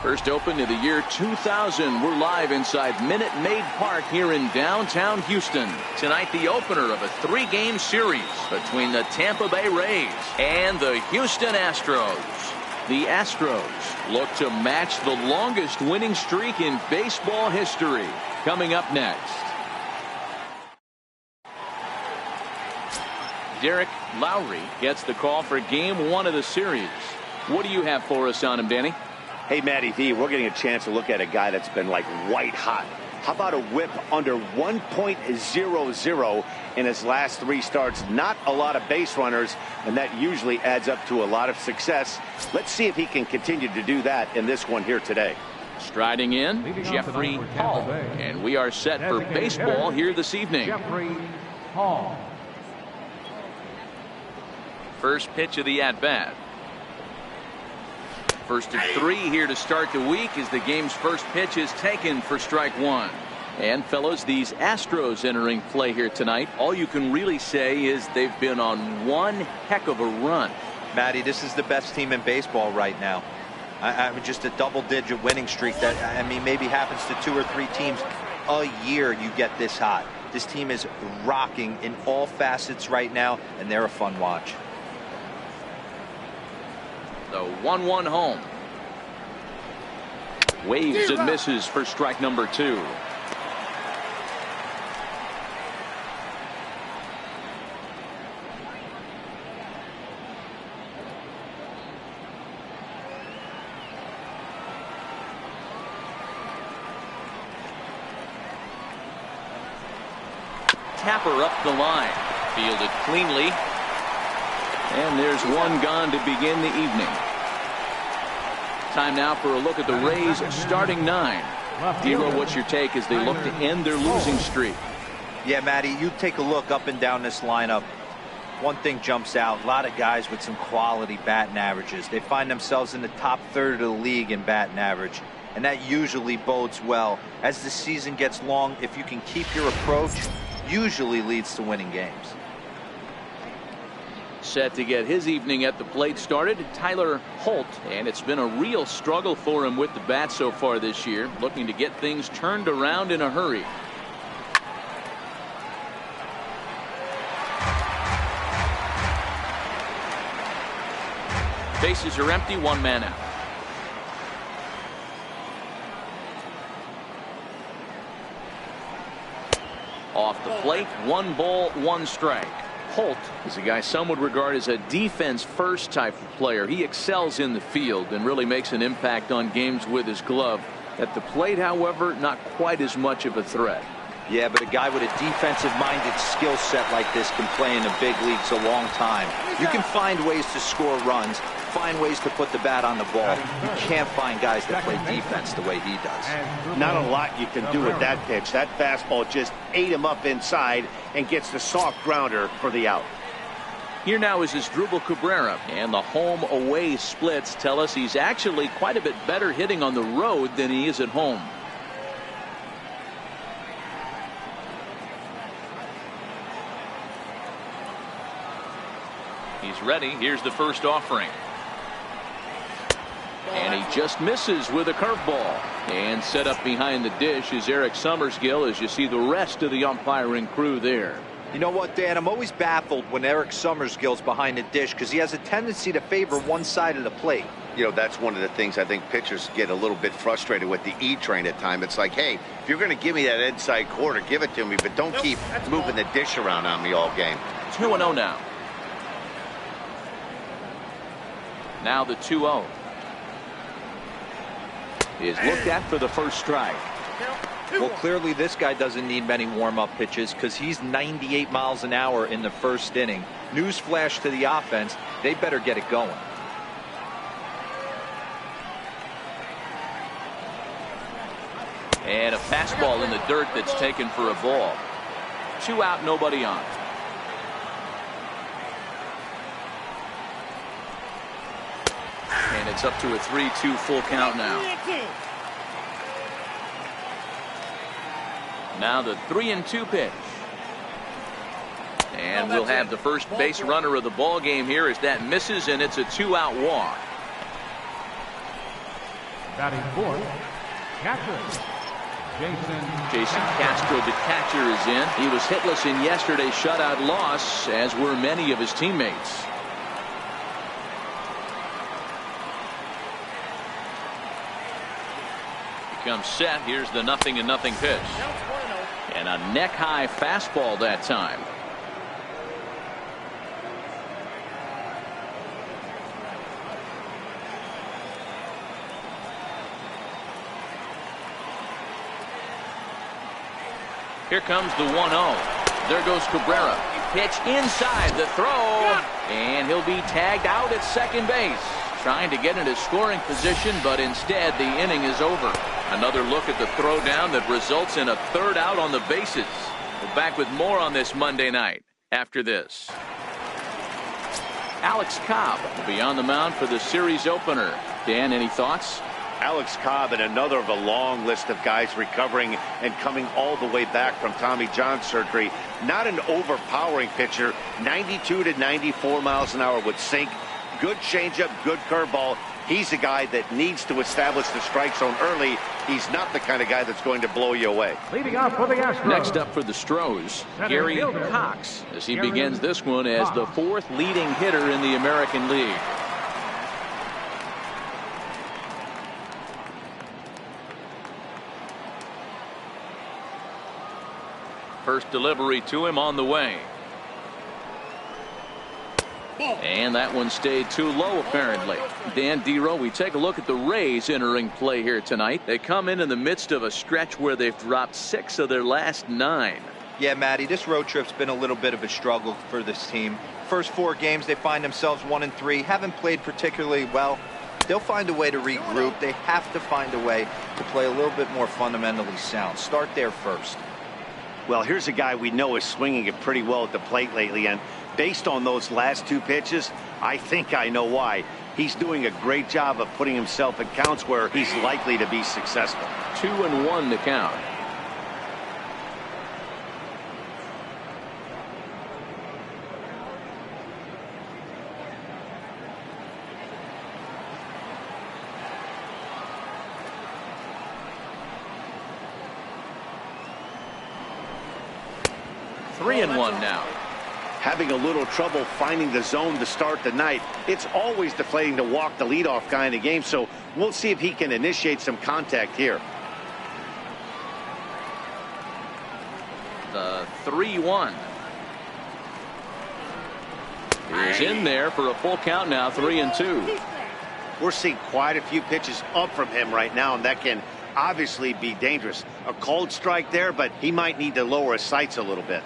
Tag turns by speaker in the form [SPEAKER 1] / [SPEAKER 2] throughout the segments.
[SPEAKER 1] First opened in the year 2000. We're live inside Minute Maid Park here in downtown Houston. Tonight, the opener of a 3-game series between the Tampa Bay Rays and the Houston Astros. The Astros look to match the longest winning streak in baseball history. Coming up next. Derek Lowry gets the call for game 1 of the series. What do you have for us on him, Danny?
[SPEAKER 2] Hey, Matty V, we're getting a chance to look at a guy that's been like white hot. How about a whip under 1.00 in his last 3 starts? Not a lot of base runners, and that usually adds up to a lot of success. Let's see if he can continue to do that in this one here today.
[SPEAKER 1] Striding in, Jeffrey Hall. And we are set for baseball here this evening.
[SPEAKER 3] Jeffrey Hall.
[SPEAKER 1] First pitch of the at-bat. First of 3 here to start the week as the game's first pitch is taken for strike 1. And fellas, these Astros entering play here tonight, all you can really say is they've been on one heck of a run.
[SPEAKER 4] Matty, this is the best team in baseball right now. I mean, just a double-digit winning streak that, I mean, maybe happens to 2 or 3 teams a year. You get this hot. This team is rocking in all facets right now, and they're a fun watch.
[SPEAKER 1] The 1-1 home. Waves and misses for strike number 2. Tapper up the line. Fielded cleanly. And there's one gone to begin the evening. Time now for a look at the Rays starting 9. Dero, what's your take as they look to end their losing streak?
[SPEAKER 4] Yeah, Matty, you take a look up and down this lineup. One thing jumps out. A lot of guys with some quality batting averages. They find themselves in the top third of the league in batting average. And that usually bodes well. As the season gets long, if you can keep your approach, usually leads to winning games.
[SPEAKER 1] Set to get his evening at the plate started, Tyler Holt, and it's been a real struggle for him with the bat so far this year, looking to get things turned around in a hurry. Bases are empty, 1 man out. Off the plate, 1 ball, 1 strike. Holt is a guy some would regard as a defense-first type of player. He excels in the field and really makes an impact on games with his glove. At the plate, however, not quite as much of a threat.
[SPEAKER 4] Yeah, but a guy with a defensive-minded skill set like this can play in the big leagues a long time. You can find ways to score runs, find ways to put the bat on the ball. You can't find guys that play defense the way he does.
[SPEAKER 2] Not a lot you can do with that pitch. That fastball just ate him up inside and gets the soft grounder for the out.
[SPEAKER 1] Here now is Asdrubal Cabrera, and the home-away splits tell us he's actually quite a bit better hitting on the road than he is at home. He's ready. Here's the first offering. And he just misses with a curveball. And set up behind the dish is Eric Summersgill as you see the rest of the umpiring crew there.
[SPEAKER 4] You know what, Dan? I'm always baffled when Eric Summersgill's behind the dish because he has a tendency to favor one side of the plate.
[SPEAKER 5] You know, that's one of the things I think pitchers get a little bit frustrated with the E-train at times. It's like, hey, if you're going to give me that inside corner, give it to me, but don't keep moving the dish around on me all game.
[SPEAKER 1] 2-0 now. Now the 2-0 is looked at for the first strike.
[SPEAKER 4] Well, clearly this guy doesn't need many warm-up pitches because he's 98 miles an hour in the first inning. Newsflash to the offense, they better get it going.
[SPEAKER 1] And a fastball in the dirt that's taken for a ball. 2 out, nobody on. And it's up to a 3-2 full count now. Now the 3-2 pitch. And we'll have the first base runner of the ball game here as that misses, and it's a 2-out walk.
[SPEAKER 3] Batting fourth, catcher,
[SPEAKER 1] Jason Castro, the catcher, is in. He was hitless in yesterday's shutout loss, as were many of his teammates. He comes set. Here's the 0-0 pitch. And a neck-high fastball that time. Here comes the 1-0. There goes Cabrera. Pitch inside the throw. And he'll be tagged out at second base. Trying to get into scoring position, but instead the inning is over. Another look at the throwdown that results in a third out on the bases. We're back with more on this Monday night after this. Alex Cobb will be on the mound for the series opener. Dan, any thoughts?
[SPEAKER 2] Alex Cobb and another of a long list of guys recovering and coming all the way back from Tommy John surgery. Not an overpowering pitcher. 92 to 94 miles an hour with sink. Good changeup, good curveball. He's a guy that needs to establish the strike zone early. He's not the kind of guy that's going to blow you away.
[SPEAKER 3] leading off for the Astros.
[SPEAKER 1] Next up for the Stros, Gary Cox, as he begins this one as the fourth leading hitter in the American League. First delivery to him on the way. And that one stayed too low, apparently. Dan Dero, we take a look at the Rays entering play here tonight. They come in the midst of a stretch where they've dropped 6 of their last 9.
[SPEAKER 4] Yeah, Matty, this road trip's been a little bit of a struggle for this team. First 4 games, they find themselves 1-3. Haven't played particularly well. They'll find a way to regroup. They have to find a way to play a little bit more fundamentally sound. Start there first.
[SPEAKER 2] Well, here's a guy we know is swinging it pretty well at the plate lately, and based on those last 2 pitches, I think I know why. He's doing a great job of putting himself in counts where he's likely to be successful.
[SPEAKER 1] 2-1 to count. Three and one now.
[SPEAKER 2] Having a little trouble finding the zone to start the night. It's always deflating to walk the leadoff guy in the game, so we'll see if he can initiate some contact here.
[SPEAKER 1] The 3-1 is in there for a full count now. 3-2.
[SPEAKER 2] We're seeing quite a few pitches up from him right now, and that can obviously be dangerous. A cold strike there, but he might need to lower his sights a little bit.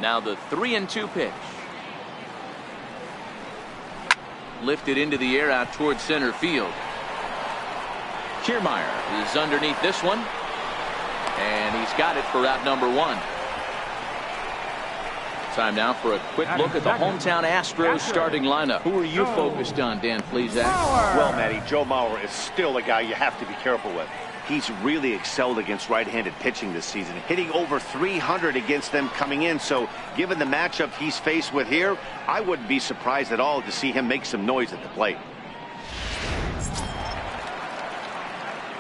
[SPEAKER 1] Now the 3-2 pitch. Lifted into the air out towards center field. Kiermaier is underneath this one. And he's got it for out number 1. Time now for a quick look at the hometown Astros starting lineup. Who are you focused on, Dan Plesac?
[SPEAKER 2] Well, Matty, Joe Mauer is still a guy you have to be careful with. He's really excelled against right-handed pitching this season, hitting over 300 against them coming in. So given the matchup he's faced with here, I wouldn't be surprised at all to see him make some noise at the plate.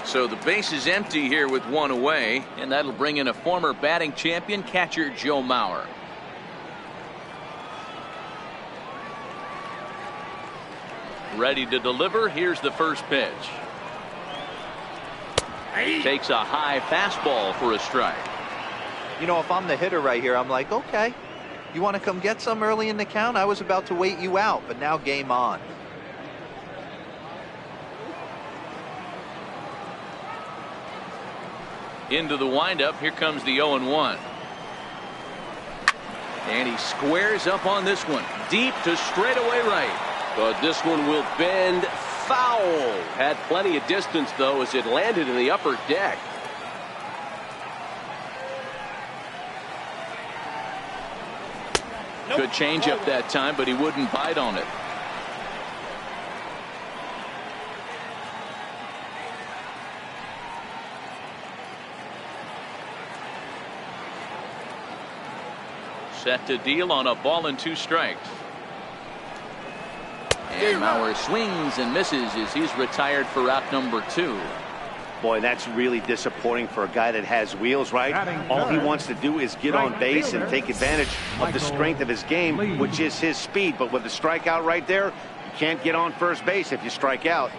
[SPEAKER 1] So the base is empty here with 1 away, and that'll bring in a former batting champion, catcher Joe Mauer. Ready to deliver. Here's the first pitch. Takes a high fastball for a strike.
[SPEAKER 4] You know, if I'm the hitter right here, I'm like, okay, you want to come get some early in the count? I was about to wait you out, but now game on.
[SPEAKER 1] Into the windup. Here comes the 0-1. And he squares up on this one. Deep to straightaway right. But this one will bend foul. Had plenty of distance, though, as it landed in the upper deck. Good changeup that time, but he wouldn't bite on it. Set to deal on a ball and 2 strikes. And Mauer swings and misses as he's retired for out number 2.
[SPEAKER 2] Boy, that's really disappointing for a guy that has wheels, right? All he wants to do is get on base and take advantage of the strength of his game, which is his speed. But with the strikeout right there, you can't get on first base if you strike out.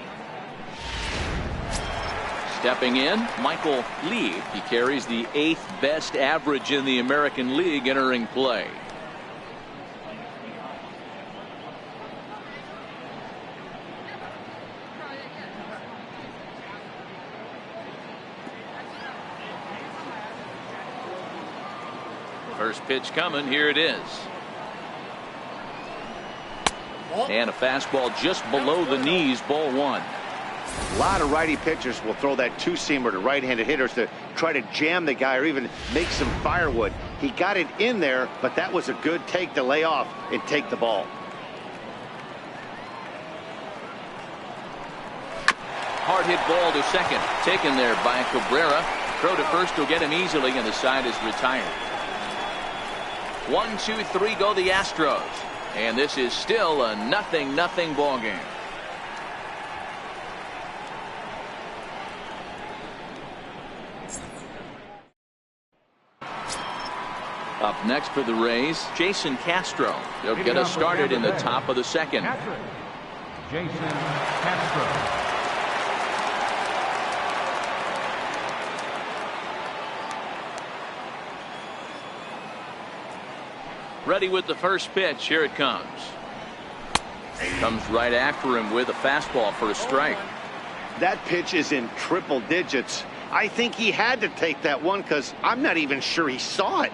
[SPEAKER 1] Stepping in, Michael Lee. He carries the 8th best average in the American League entering play. First pitch coming. Here it is. And a fastball just below the knees. Ball 1.
[SPEAKER 2] A lot of righty pitchers will throw that 2-seamer to right-handed hitters to try to jam the guy or even make some firewood. He got it in there, but that was a good take to lay off and take the ball.
[SPEAKER 1] Hard hit ball to second. Taken there by Cabrera. Throw to first will get him easily, and the side is retired. 1, 2, 3 go the Astros. And this is still a 0-0 ball game. Up next for the Rays, Jason Castro. He'll get us started in the top of the second.
[SPEAKER 3] Jason Castro.
[SPEAKER 1] Ready with the first pitch. Here it comes. Comes right after him with a fastball for a strike.
[SPEAKER 2] That pitch is in triple digits. I think he had to take that one because I'm not even sure he saw it.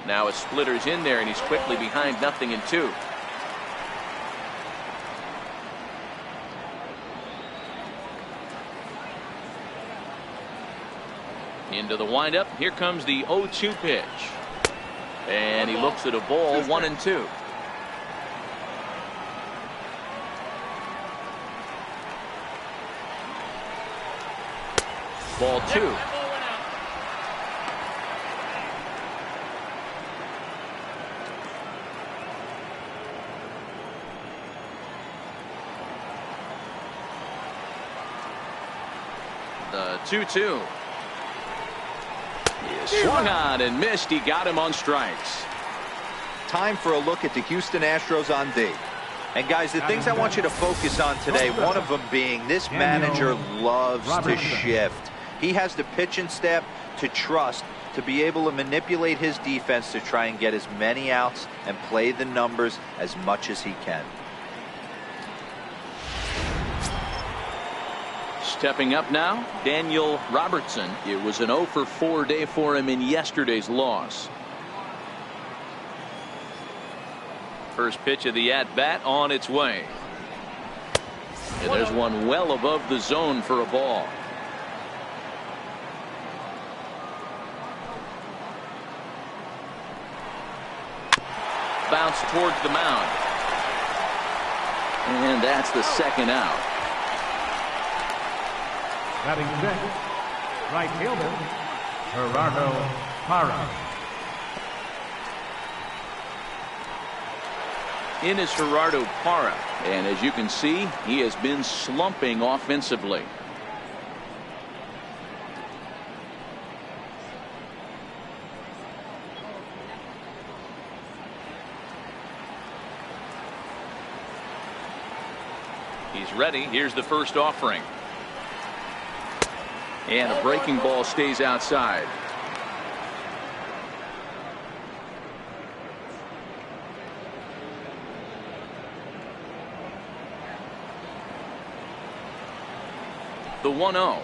[SPEAKER 1] Now a splitter's in there, and he's quickly behind 0-2. Into the windup. Here comes the 0-2 pitch. And he looks at a ball. 1-2. Ball 2. The 2-2. Swung on and missed. He got him on strikes.
[SPEAKER 4] Time for a look at the Houston Astros on D. And guys, the things I want you to focus on today, one of them being this manager loves to shift. He has the pitching staff to trust to be able to manipulate his defense to try and get as many outs and play the numbers as much as he can.
[SPEAKER 1] Stepping up now, Daniel Robertson. It was an 0-for-4 day for him in yesterday's loss. First pitch of the at-bat on its way. And there's one well above the zone for a ball. Bounce towards the mound. And that's the second out.
[SPEAKER 3] Batting sixth, right fielder, Gerardo Parra.
[SPEAKER 1] In is Gerardo Parra, and as you can see, he has been slumping offensively. He's ready. Here's the first offering. And a breaking ball stays outside. The 1-0.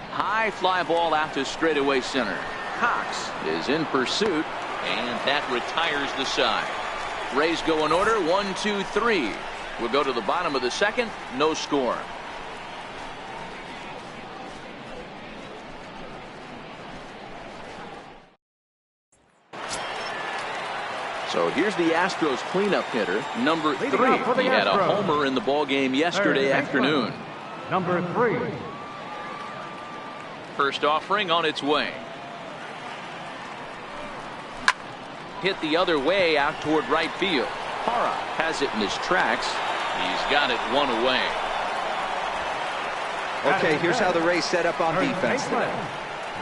[SPEAKER 1] High fly ball out to straightaway center. Cox is in pursuit, and that retires the side. Rays go in order. 1, 2, 3. We'll go to the bottom of the second. No score. So here's the Astros cleanup hitter, number 3. He had a homer in the ballgame yesterday afternoon.
[SPEAKER 3] Number 3.
[SPEAKER 1] First offering on its way. Hit the other way out toward right field. Parra has it in his tracks. He's got it one away.
[SPEAKER 4] Okay, here's how the Rays set up on defense today.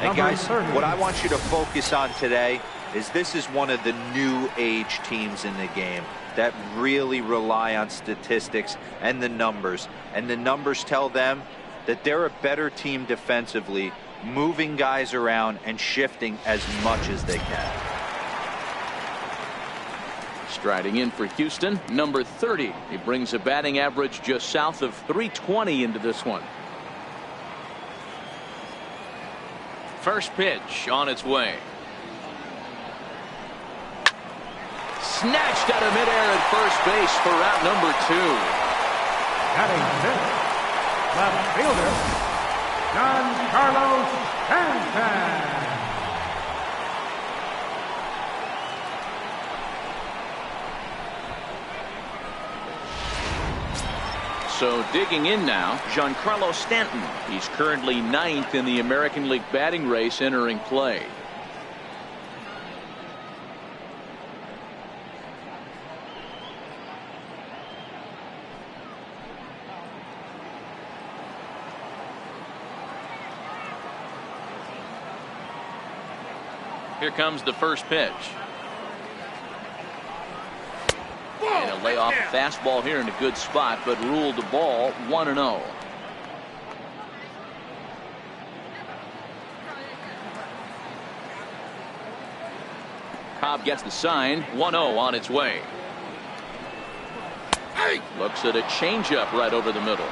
[SPEAKER 4] And guys, what I want you to focus on today is this is one of the new age teams in the game that really rely on statistics and the numbers. And the numbers tell them that they're a better team defensively, moving guys around and shifting as much as they can.
[SPEAKER 1] Striding in for Houston, number 30. He brings a batting average just south of 320 into this one. First pitch on its way. Snatched out of midair at first base for route number 2.
[SPEAKER 3] Batting fifth, left fielder, Giancarlo Stanton.
[SPEAKER 1] So digging in now, Giancarlo Stanton. He's currently 9th in the American League batting race entering play. Here comes the first pitch. And a layoff fastball here in a good spot, but ruled the ball 1-0. Cobb gets the sign. 1-0 on its way. Looks at a changeup right over the middle.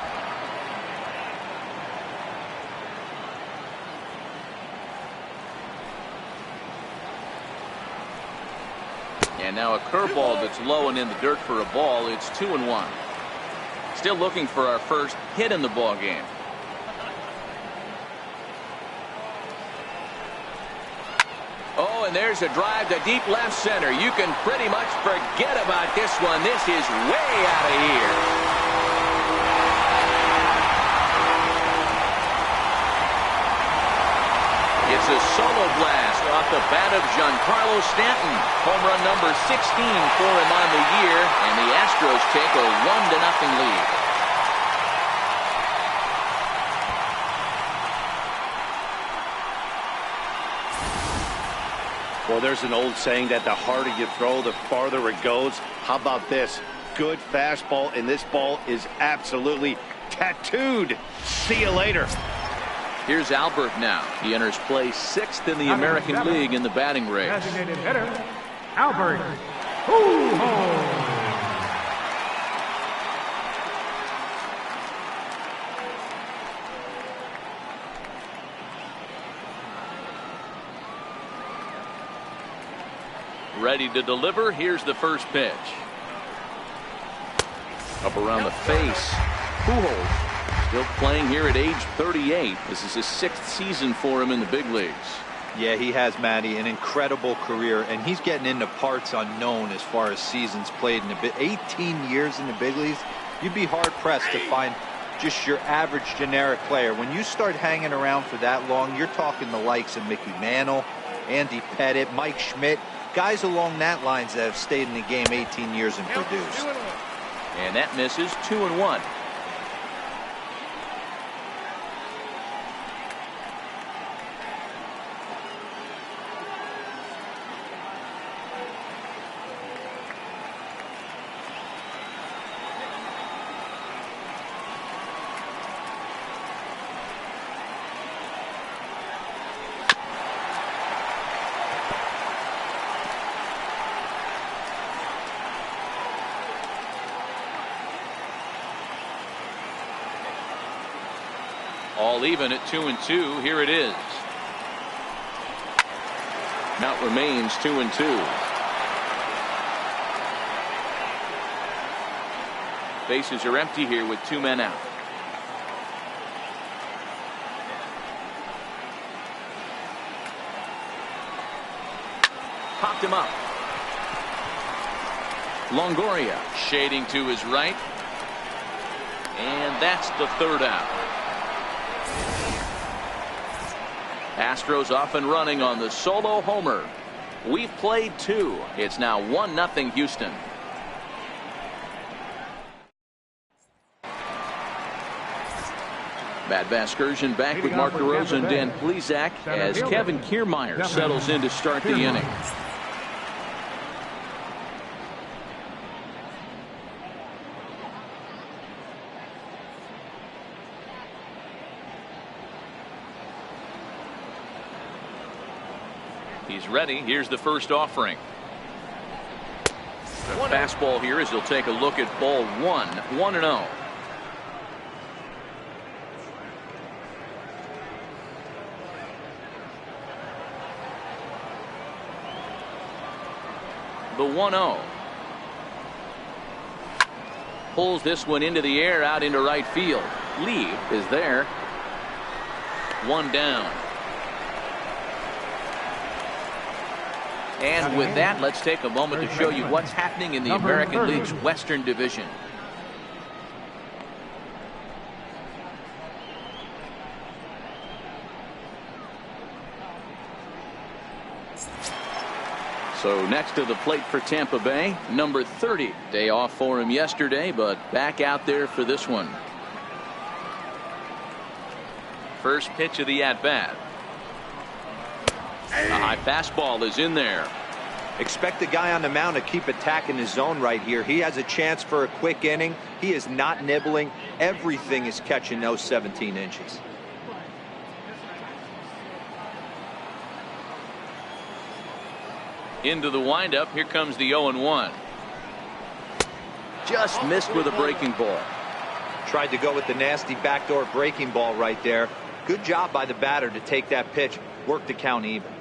[SPEAKER 1] And now a curveball that's low and in the dirt for a ball. It's 2-1. Still looking for our first hit in the ball game. Oh, and there's a drive to deep left center. You can pretty much forget about this one. This is way out of here. It's a solo blast off the bat of Giancarlo Stanton. Home run number 16 for him on the year, and the Astros take a 1-0 lead.
[SPEAKER 2] Well, there's an old saying that the harder you throw, the farther it goes. How about this? Good fastball, and this ball is absolutely tattooed. See you later.
[SPEAKER 1] Here's Albert now. He enters play 6th in the American League in the batting race.
[SPEAKER 3] Designated hitter, Albert Pujols.
[SPEAKER 1] Ready to deliver. Here's the first pitch. Up around the face. Pujols still playing here at age 38. This is his 6th season for him in the big leagues.
[SPEAKER 4] Yeah, he has, Matty, an incredible career, and he's getting into parts unknown as far as seasons played in the 18 years in the big leagues. You'd be hard pressed to find just your average generic player. When you start hanging around for that long, you're talking the likes of Mickey Mantle, Andy Pettitte, Mike Schmidt, guys along that lines that have stayed in the game 18 years and produced.
[SPEAKER 1] And that misses. 2-1. All even at 2-2. Here it is. Count remains 2-2. Bases are empty here with 2 men out. Popped him up. Longoria shading to his right. And that's the third out. Astros off and running on the solo homer. We've played 2. It's now 1-0 Houston. Matt Vasgersian back with Mark DeRosa and Dan Plesac as Kevin Kiermaier settles in to start the inning. He's ready. Here's the first offering. The fastball here as he'll take a look at ball 1. 1-0. The 1-0. Pulls this one into the air out into right field. Lee is there. 1 down. And with that, let's take a moment to show you what's happening in the American League's Western Division. So next to the plate for Tampa Bay, number 30. Day off for him yesterday, but back out there for this one. First pitch of the at-bat. A high fastball is in there.
[SPEAKER 4] Expect the guy on the mound to keep attacking his zone right here. He has a chance for a quick inning. He is not nibbling. Everything is catching those 17 inches.
[SPEAKER 1] Into the windup. Here comes the 0-1. Just missed with a breaking ball.
[SPEAKER 4] Tried to go with the nasty backdoor breaking ball right there. Good job by the batter to take that pitch. Work the count even.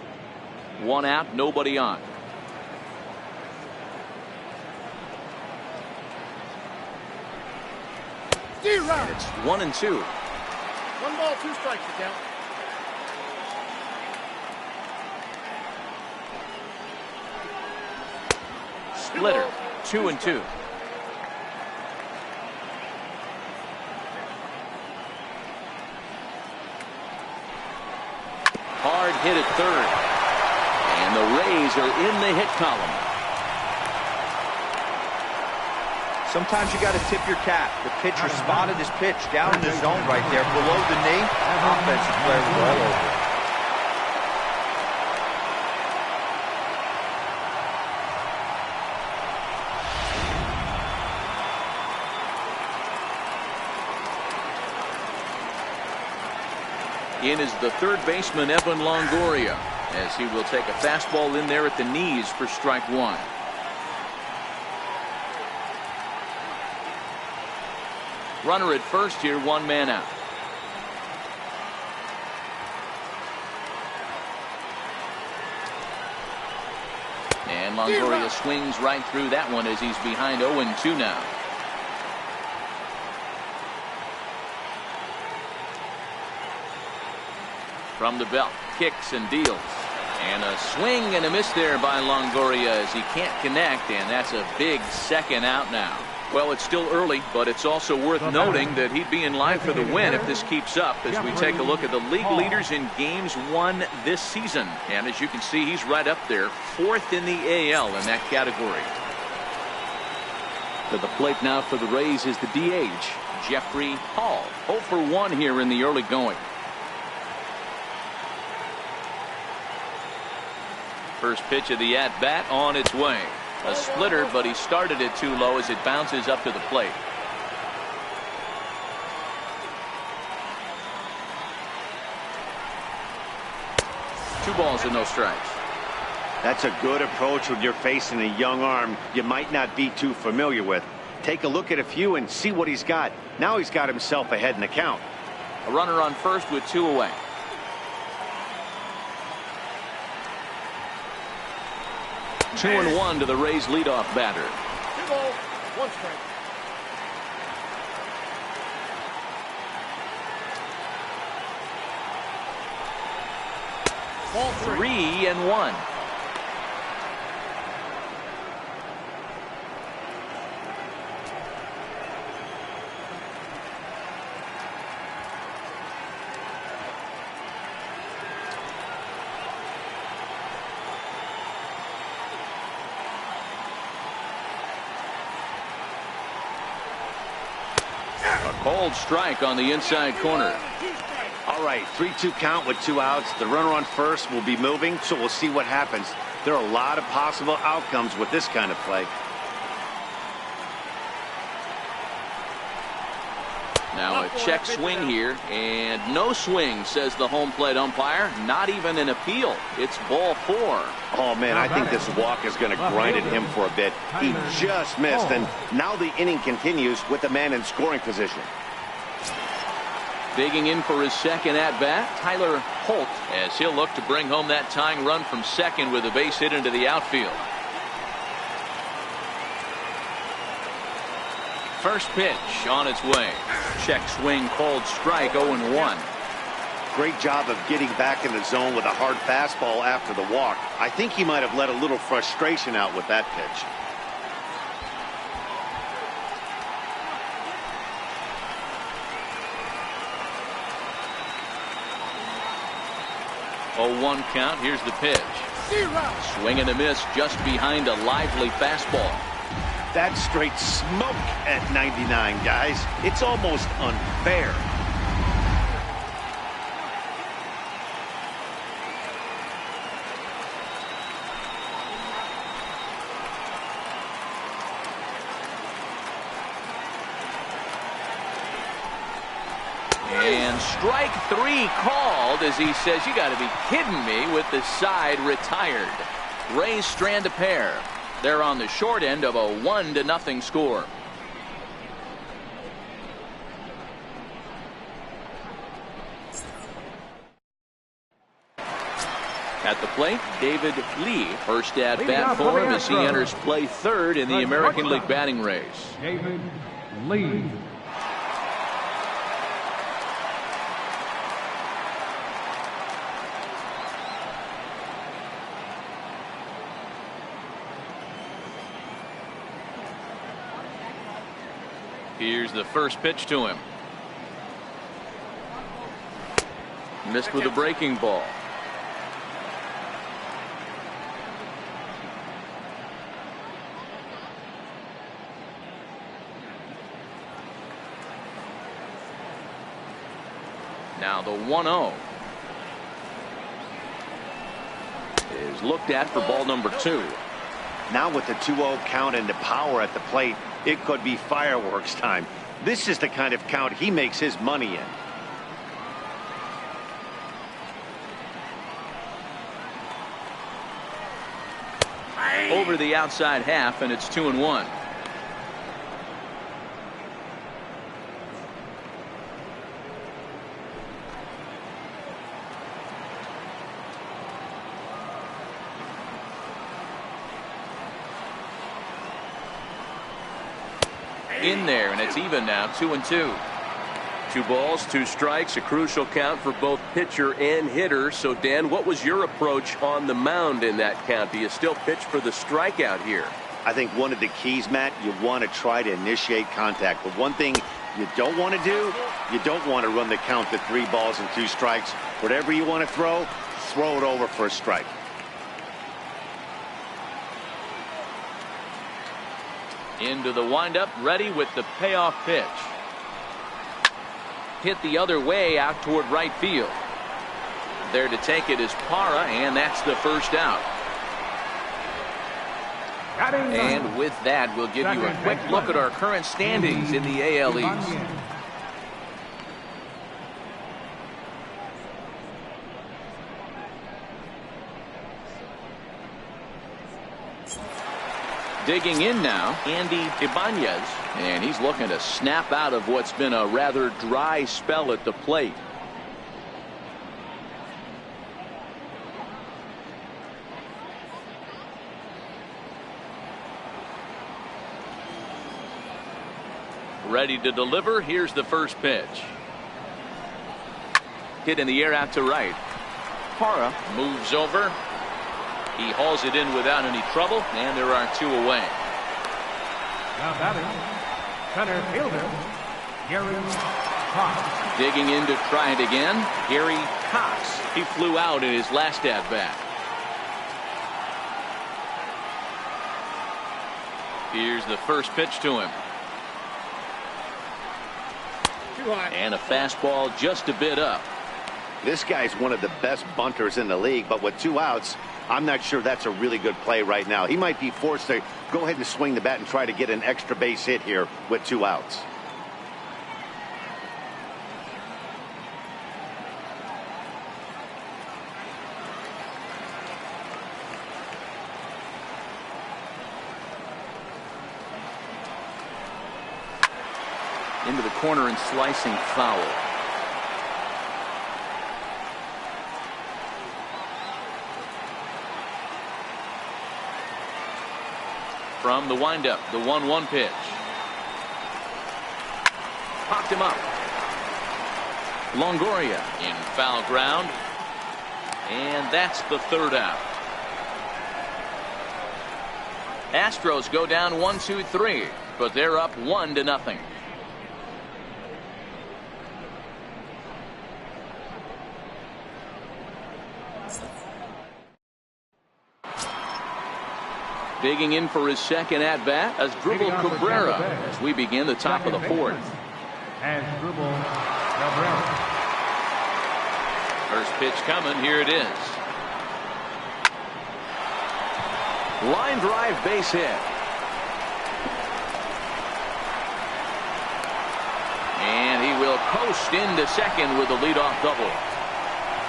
[SPEAKER 1] 1 out, nobody on. It's 1-2.
[SPEAKER 6] 1 ball, 2 strikes to count.
[SPEAKER 1] Splitter. 2-2. Hard hit at third. And the Rays are in the hit column.
[SPEAKER 4] Sometimes you got to tip your cap. The pitcher spotted his pitch down in the zone right there below the knee. Offensive player was all over it.
[SPEAKER 1] In is the third baseman, Evan Longoria, as he will take a fastball in there at the knees for strike 1. Runner at first here, 1 man out. And Longoria swings right through that one as he's behind 0-2 now. From the belt, kicks and deals. And a swing and a miss there by Longoria as he can't connect, and that's a big second out now. Well, it's still early, but it's also worth noting that he'd be in line for the win if this keeps up as we take a look at the league leaders in games won this season. And as you can see, he's right up there, 4th in the AL in that category. To the plate now for the Rays is the DH, Jeffrey Hall. 0 for 1 here in the early going. First pitch of the at-bat on its way. A splitter, but he started it too low as it bounces up to the plate. Two balls and no strikes.
[SPEAKER 2] That's a good approach when you're facing a young arm you might not be too familiar with. Take a look at a few and see what he's got. Now he's got himself ahead in the count.
[SPEAKER 1] A runner on first with 2 away. Two and 1 to the Rays leadoff batter.
[SPEAKER 6] 2 balls, 1 strike. Ball 3
[SPEAKER 1] and 1. A cold strike on the inside corner.
[SPEAKER 2] All right, 3-2 count with 2 outs. The runner on first will be moving, so we'll see what happens. There are a lot of possible outcomes with this kind of play.
[SPEAKER 1] Now a check swing here, and no swing, says the home plate umpire. Not even an appeal. It's ball 4.
[SPEAKER 2] Oh, man, I think this walk is going to grind at him for a bit. He just missed, and now the inning continues with the man in scoring position.
[SPEAKER 1] Digging in for his second at-bat, Tyler Holt, as he'll look to bring home that tying run from second with a base hit into the outfield. First pitch on its way. Check swing, cold strike, 0-1.
[SPEAKER 2] Great job of getting back in the zone with a hard fastball after the walk. I think he might have let a little frustration out with that pitch.
[SPEAKER 1] 0-1 count. Here's the pitch. Swing and a miss just behind a lively fastball.
[SPEAKER 2] That's straight smoke at 99, guys. It's almost unfair.
[SPEAKER 1] And strike 3 called as he says, you got to be kidding me, with the side retired. Rays strand a pair. They're on the short end of a 1-0 score. At the plate, David Lee. First at bat for him as he enters play third in the American League batting race.
[SPEAKER 3] David Lee.
[SPEAKER 1] Here's the first pitch to him. Missed with a breaking ball. Now the 1-0 is looked at for ball number 2.
[SPEAKER 2] Now with the 2-0 count and the power at the plate, it could be fireworks time. This is the kind of count he makes his money in.
[SPEAKER 1] Over the outside half, and it's 2-1. In there, and it's even now, 2-2. 2 balls, 2 strikes, a crucial count for both pitcher and hitter. So, Dan, what was your approach on the mound in that count? Do you still pitch for the strikeout here?
[SPEAKER 2] I think one of the keys, Matt, you want to try to initiate contact. But one thing you don't want to do, you don't want to run the count to 3 balls and 2 strikes. Whatever you want to throw it over for a strike.
[SPEAKER 1] Into the windup, ready with the payoff pitch. Hit the other way out toward right field. There to take it is Parra, and that's the first out. And with that, we'll give you a quick look at our current standings in the AL East. Digging in now, Andy Ibanez, and he's looking to snap out of what's been a rather dry spell at the plate. Ready to deliver. Here's the first pitch. Hit in the air out to right. Parra moves over. He hauls it in without any trouble, and there are 2 away.
[SPEAKER 3] Now batting, center fielder, Gary Cox.
[SPEAKER 1] Digging in to try it again, Gary Cox. He flew out in his last at-bat. Here's the first pitch to him.
[SPEAKER 6] Too high.
[SPEAKER 1] And a fastball just a bit up.
[SPEAKER 2] This guy's one of the best bunters in the league, but with 2 outs, I'm not sure that's a really good play right now. He might be forced to go ahead and swing the bat and try to get an extra base hit here with 2 outs.
[SPEAKER 1] Into the corner and slicing foul. From the windup, the 1-1 pitch. Popped him up. Longoria in foul ground. And that's the 3rd out. Astros go down 1-2-3, but they're up 1-0. Digging in for his second at-bat as Dribble Cabrera as we begin the top of the 4th.
[SPEAKER 3] And Dribble Cabrera.
[SPEAKER 1] First pitch coming. Here it is. Line drive base hit. And he will post into second with a leadoff double.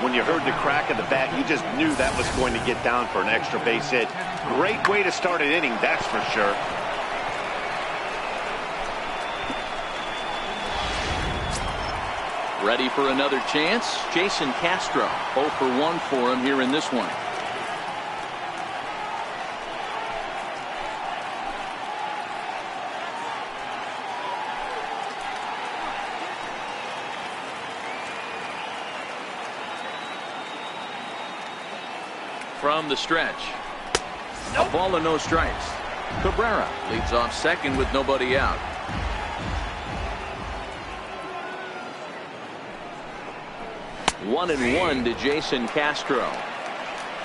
[SPEAKER 2] When you heard the crack of the bat, you just knew that was going to get down for an extra base hit. Great way to start an inning, that's for sure.
[SPEAKER 1] Ready for another chance? Jason Castro, 0 for 1 for him here in this one. From the stretch. A ball and no strikes. Cabrera leads off second with nobody out. One and one to Jason Castro.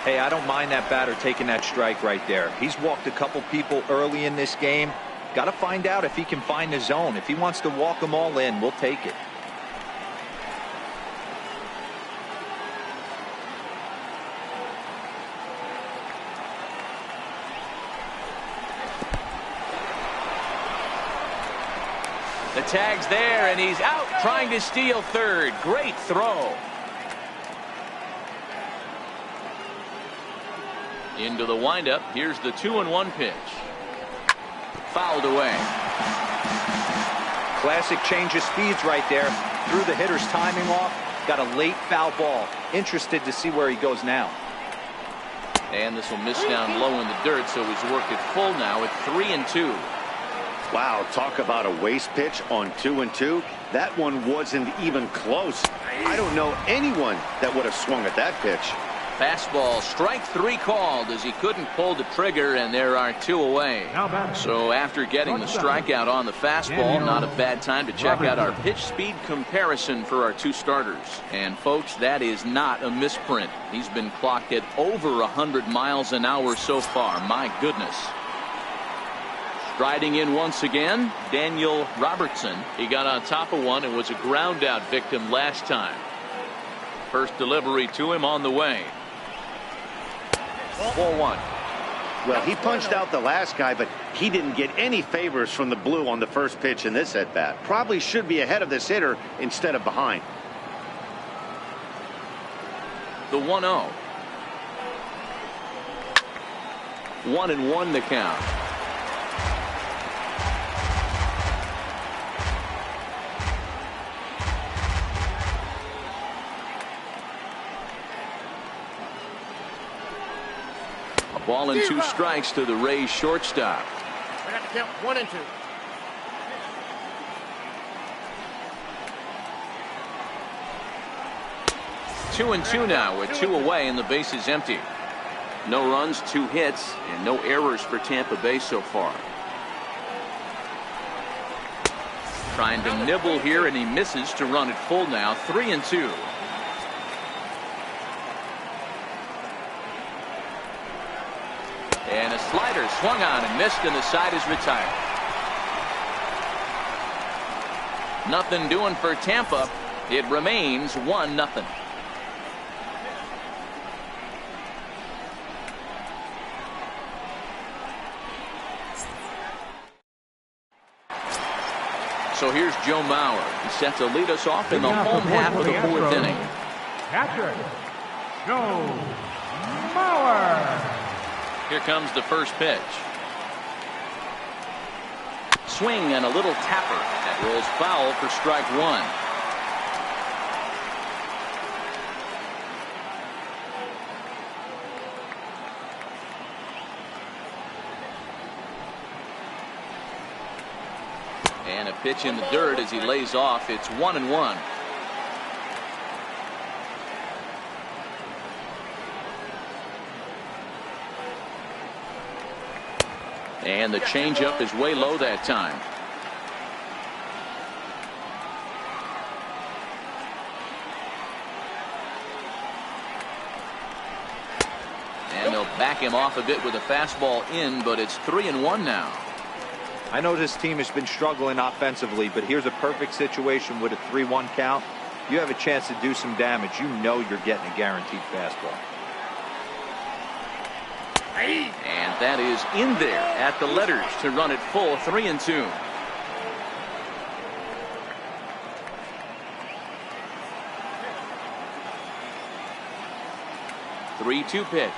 [SPEAKER 4] Hey, I don't mind that batter taking that strike right there. He's walked a couple people early in this game. Got to find out if he can find the zone. If he wants to walk them all in, we'll take it.
[SPEAKER 1] The tag's there, and he's out trying to steal third. Great throw. Into the windup. Here's the 2-1 pitch. Fouled away.
[SPEAKER 4] Classic change of speeds right there. Threw the hitter's timing off. Got a late foul ball. Interested to see where he goes now.
[SPEAKER 1] And this will miss down low in the dirt, so he's worked it full now at 3-2.
[SPEAKER 2] Wow, talk about a waste pitch on 2-2. That one wasn't even close. I don't know anyone that would have swung at that pitch.
[SPEAKER 1] Fastball, strike 3 called as he couldn't pull the trigger, and there are 2 away. So after getting the strikeout on the fastball, not a bad time to check out our pitch speed comparison for our 2 starters. And folks, that is not a misprint. He's been clocked at over 100 miles an hour so far. My goodness. Striding in once again, Daniel Robertson. He got on top of one and was a ground out victim last time. First delivery to him on the way. 4-1.
[SPEAKER 2] Well, he punched out the last guy, but he didn't get any favors from the blue on the first pitch in this at bat. Probably should be ahead of this hitter instead of behind.
[SPEAKER 1] The 1-0. 1-1 the count. Ball and 2 strikes to the Rays shortstop.
[SPEAKER 6] I got to count 1 and 2.
[SPEAKER 1] 2-2 now with 2 away and the base is empty. No runs, 2 hits, and no errors for Tampa Bay so far. Trying to nibble here, and he misses to run it full now. 3-2. And a slider swung on and missed, and the side is retired. Nothing doing for Tampa. It remains 1-0. So here's Joe Mauer. He's set to lead us off in the home half of the 4th inning.
[SPEAKER 3] Catcher, Joe Mauer.
[SPEAKER 1] Here comes the first pitch. Swing and a little tapper. That rolls foul for strike 1. And a pitch in the dirt as he lays off. It's 1-1. And the changeup is way low that time. And they'll back him off a bit with a fastball in, but it's 3-1 now.
[SPEAKER 4] I know this team has been struggling offensively, but here's a perfect situation with a 3-1 count. You have a chance to do some damage. You know you're getting a guaranteed fastball.
[SPEAKER 1] And that is in there at the letters to run it full 3-2. Three-two pitch.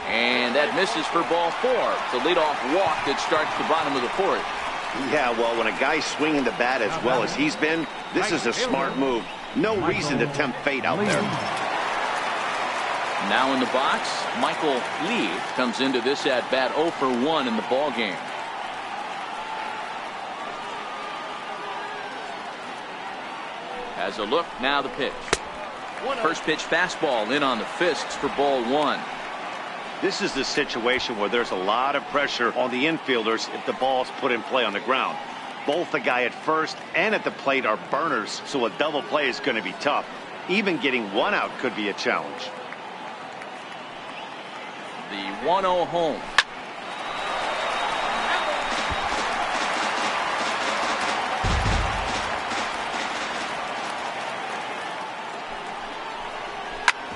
[SPEAKER 1] And that misses for ball 4. The leadoff walk that starts the bottom of the 4th.
[SPEAKER 2] Yeah, well, when a guy's swinging the bat as well as he's been, this is a smart move. No reason to tempt fate out there.
[SPEAKER 1] Now in the box, Michael Lee comes into this at bat 0 for 1 in the ball game. Has a look, now the pitch. First pitch fastball in on the fists for ball 1.
[SPEAKER 2] This is the situation where there's a lot of pressure on the infielders if the ball's put in play on the ground. Both the guy at first and at the plate are burners, so a double play is going to be tough. Even getting one out could be a challenge.
[SPEAKER 1] The 1-0 home.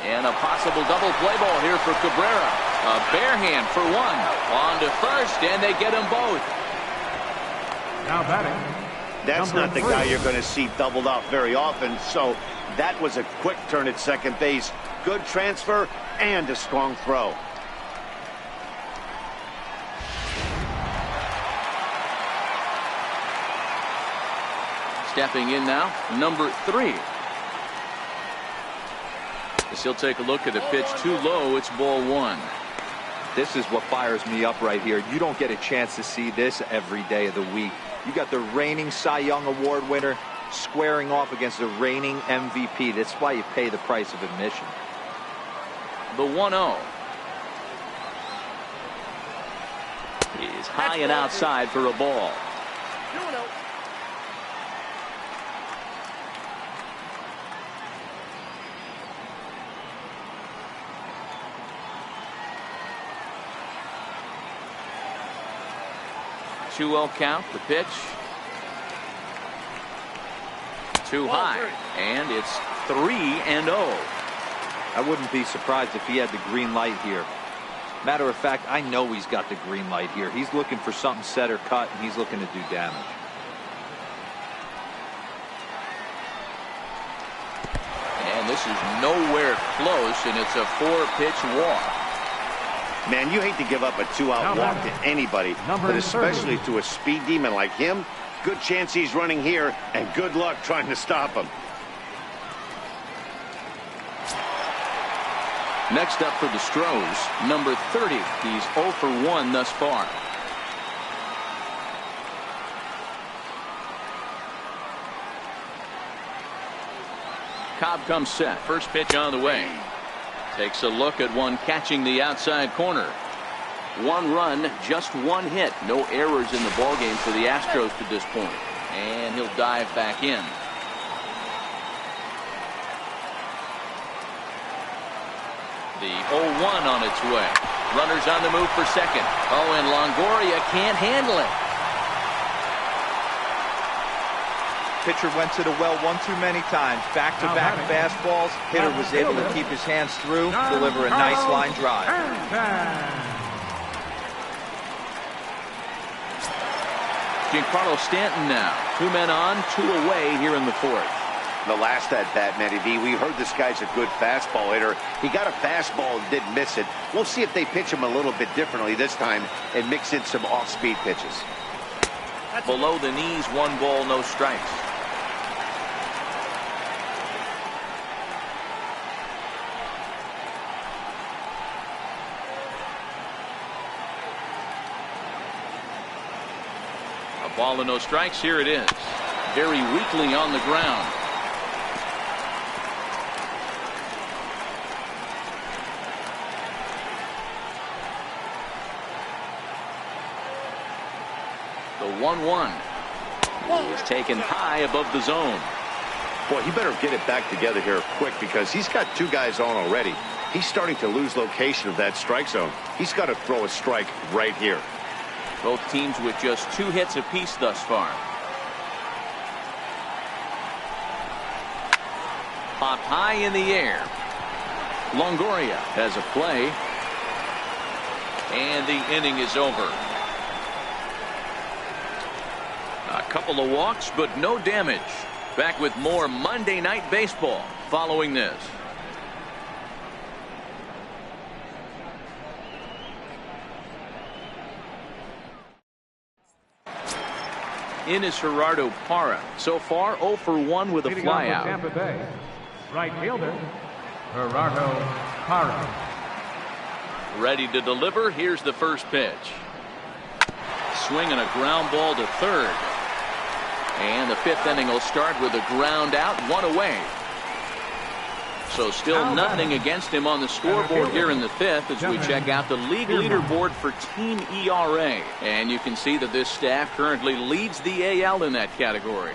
[SPEAKER 1] And a possible double play ball here for Cabrera. A bare hand for 1. On to first, and they get them both.
[SPEAKER 3] Now batting.
[SPEAKER 2] That's not the guy you're going to see doubled off very often, so that was a quick turn at second base. Good transfer and a strong throw.
[SPEAKER 1] Stepping in now, number 3. As he'll take a look at the pitch too low. It's ball 1.
[SPEAKER 4] This is what fires me up right here. You don't get a chance to see this every day of the week. You got the reigning Cy Young Award winner squaring off against the reigning MVP. That's why you pay the price of admission.
[SPEAKER 1] The 1-0 is high and outside for a ball.
[SPEAKER 6] 2-0.
[SPEAKER 1] Count, the pitch. Too high, and it's 3-0.
[SPEAKER 4] I wouldn't be surprised if he had the green light here. Matter of fact, I know he's got the green light here. He's looking for something set or cut, and he's looking to do damage.
[SPEAKER 1] And this is nowhere close, and it's a 4-pitch walk.
[SPEAKER 2] Man, you hate to give up a 2-out walk to anybody, but especially to a speed demon like him. Good chance he's running here, and good luck trying to stop him.
[SPEAKER 1] Next up for the Astros, number 30. He's 0 for 1 thus far. Cobb comes set. First pitch on the way. Takes a look at one catching the outside corner. 1 run, just 1 hit. No errors in the ballgame for the Astros to this point. And he'll dive back in. The 0-1 on its way. Runners on the move for second. Oh, and Longoria can't handle it.
[SPEAKER 4] pitcher went to the well one too many times. Back-to-back fastballs. Hitter was able to keep his hands through, deliver a nice line drive.
[SPEAKER 1] Giancarlo Stanton now. 2 men on, 2 away here in the 4th.
[SPEAKER 2] The last at bat, Matty V, we heard this guy's a good fastball hitter. He got a fastball and didn't miss it. We'll see if they pitch him a little bit differently this time and mix in some off-speed pitches.
[SPEAKER 1] Below the knees, 1 ball, no strikes. A ball and no strikes. Here it is. Very weakly on the ground. The 1-1. He's taken high above the zone.
[SPEAKER 2] Boy, he better get it back together here quick because he's got 2 guys on already. He's starting to lose location of that strike zone. He's got to throw a strike right here.
[SPEAKER 1] Both teams with just 2 hits apiece thus far. Popped high in the air. Longoria has a play. And the inning is over. A couple of walks, but no damage. Back with more Monday Night Baseball following this. In is Gerardo Parra. So far, 0 for 1 with a flyout.
[SPEAKER 3] Tampa Bay, right fielder, Gerardo Parra.
[SPEAKER 1] Ready to deliver. Here's the first pitch. Swing and a ground ball to third. And the 5th inning will start with a ground out, 1 away. So still nothing against him on the scoreboard here in the 5th as we check out the league leaderboard for team ERA. And you can see that this staff currently leads the AL in that category.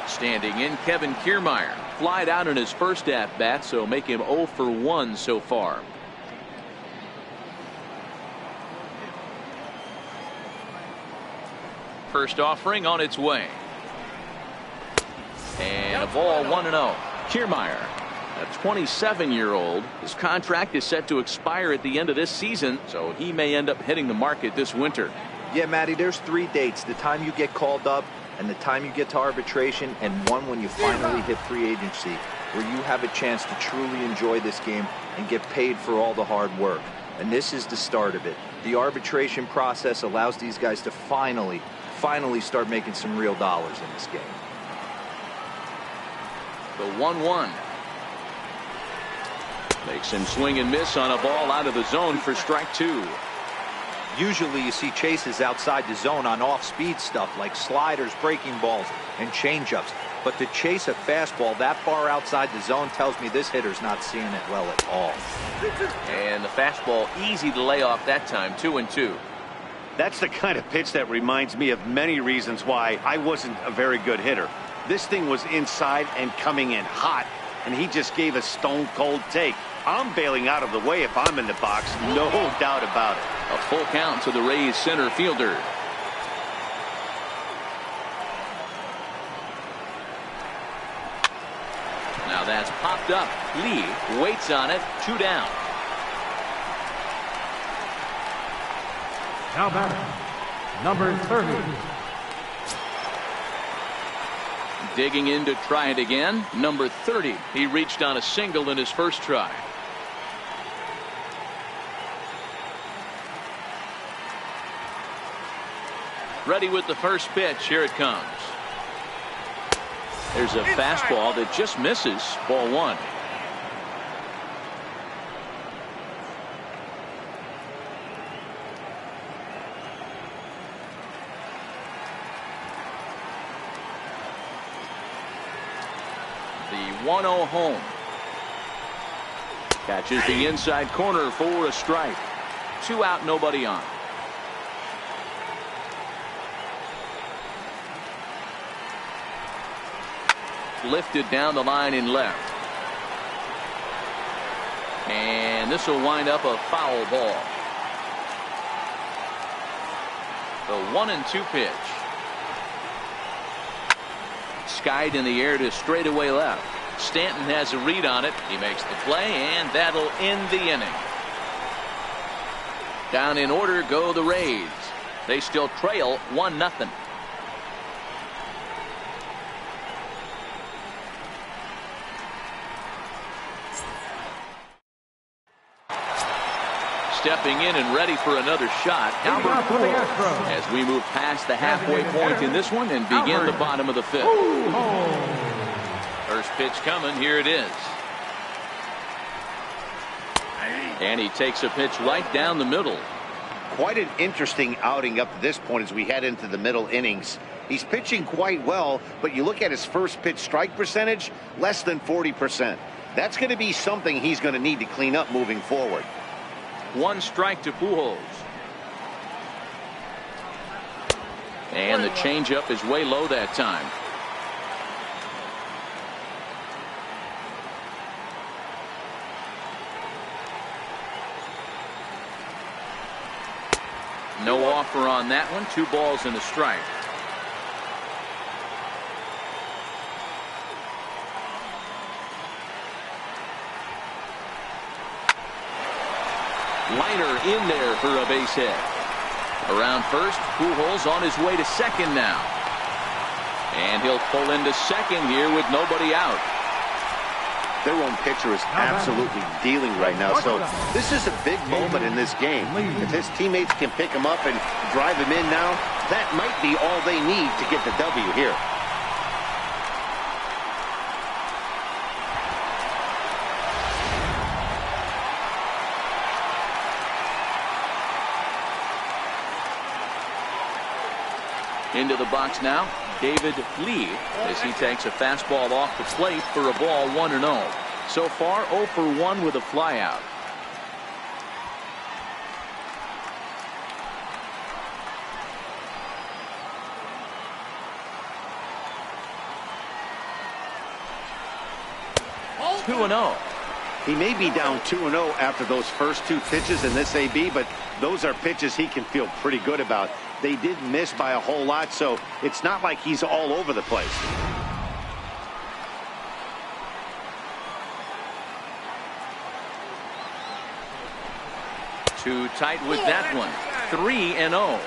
[SPEAKER 1] Standing in, Kevin Kiermaier. Flied out in his first at-bat, so make him 0 for 1 so far. First offering on its way. And a ball 1-0. Kiermaier, a 27-year-old. His contract is set to expire at the end of this season, so he may end up hitting the market this winter.
[SPEAKER 4] Yeah, Matty, there's 3 dates. The time you get called up and the time you get to arbitration, and one when you finally hit free agency, where you have a chance to truly enjoy this game and get paid for all the hard work. And this is the start of it. The arbitration process allows these guys to finally start making some real dollars in this game.
[SPEAKER 1] The 1-1. Makes him swing and miss on a ball out of the zone for strike 2.
[SPEAKER 4] Usually you see chases outside the zone on off-speed stuff like sliders, breaking balls, and changeups. But to chase a fastball that far outside the zone tells me this hitter's not seeing it well at all.
[SPEAKER 1] And the fastball easy to lay off that time, 2-2.
[SPEAKER 2] That's the kind of pitch that reminds me of many reasons why I wasn't a very good hitter. This thing was inside and coming in hot, and he just gave a stone-cold take. I'm bailing out of the way if I'm in the box, no doubt about it.
[SPEAKER 1] A full count to the Rays center fielder. Now that's popped up. Lee waits on it. 2 down.
[SPEAKER 3] Now batting, number 30.
[SPEAKER 1] Digging in to try it again. Number 30. He reached on a single in his first try. Ready with the first pitch. Here it comes. There's a fastball that just misses. Ball 1. The 1-0 home. Catches the inside corner for a strike. 2 out, nobody on. Lifted down the line in left. And this will wind up a foul ball. The 1-2 pitch. Skied in the air to straightaway left. Stanton has a read on it. He makes the play, and that'll end the inning. Down in order go the Rays. They still trail 1-0. Stepping in and ready for another shot, Albert Pujols, as we move past the halfway point in this one and begin the bottom of the fifth. First pitch coming. Here it is. And he takes a pitch right down the middle.
[SPEAKER 2] Quite an interesting outing up to this point as we head into the middle innings. He's pitching quite well, but you look at his first pitch strike percentage, less than 40%. That's going to be something he's going to need to clean up moving forward.
[SPEAKER 1] 1 strike to Pujols. And the changeup is way low that time. No offer on that one. 2 balls and a strike. Liner in there for a base hit. Around first, Pujols on his way to second now. And he'll pull into second here with nobody out.
[SPEAKER 2] Their own pitcher is absolutely dealing right now, so this is a big moment in this game. If his teammates can pick him up and drive him in now, that might be all they need to get the W here.
[SPEAKER 1] Into the box now, David Lee, as he takes a fastball off the plate for a ball 1-0. So far 0 for 1 with a flyout. Oh. 2-0.
[SPEAKER 2] He may be down 2-0 after those first 2 pitches in this AB, but those are pitches he can feel pretty good about. They did miss by a whole lot, so it's not like he's all over the place.
[SPEAKER 1] Too tight with that one. 3-0.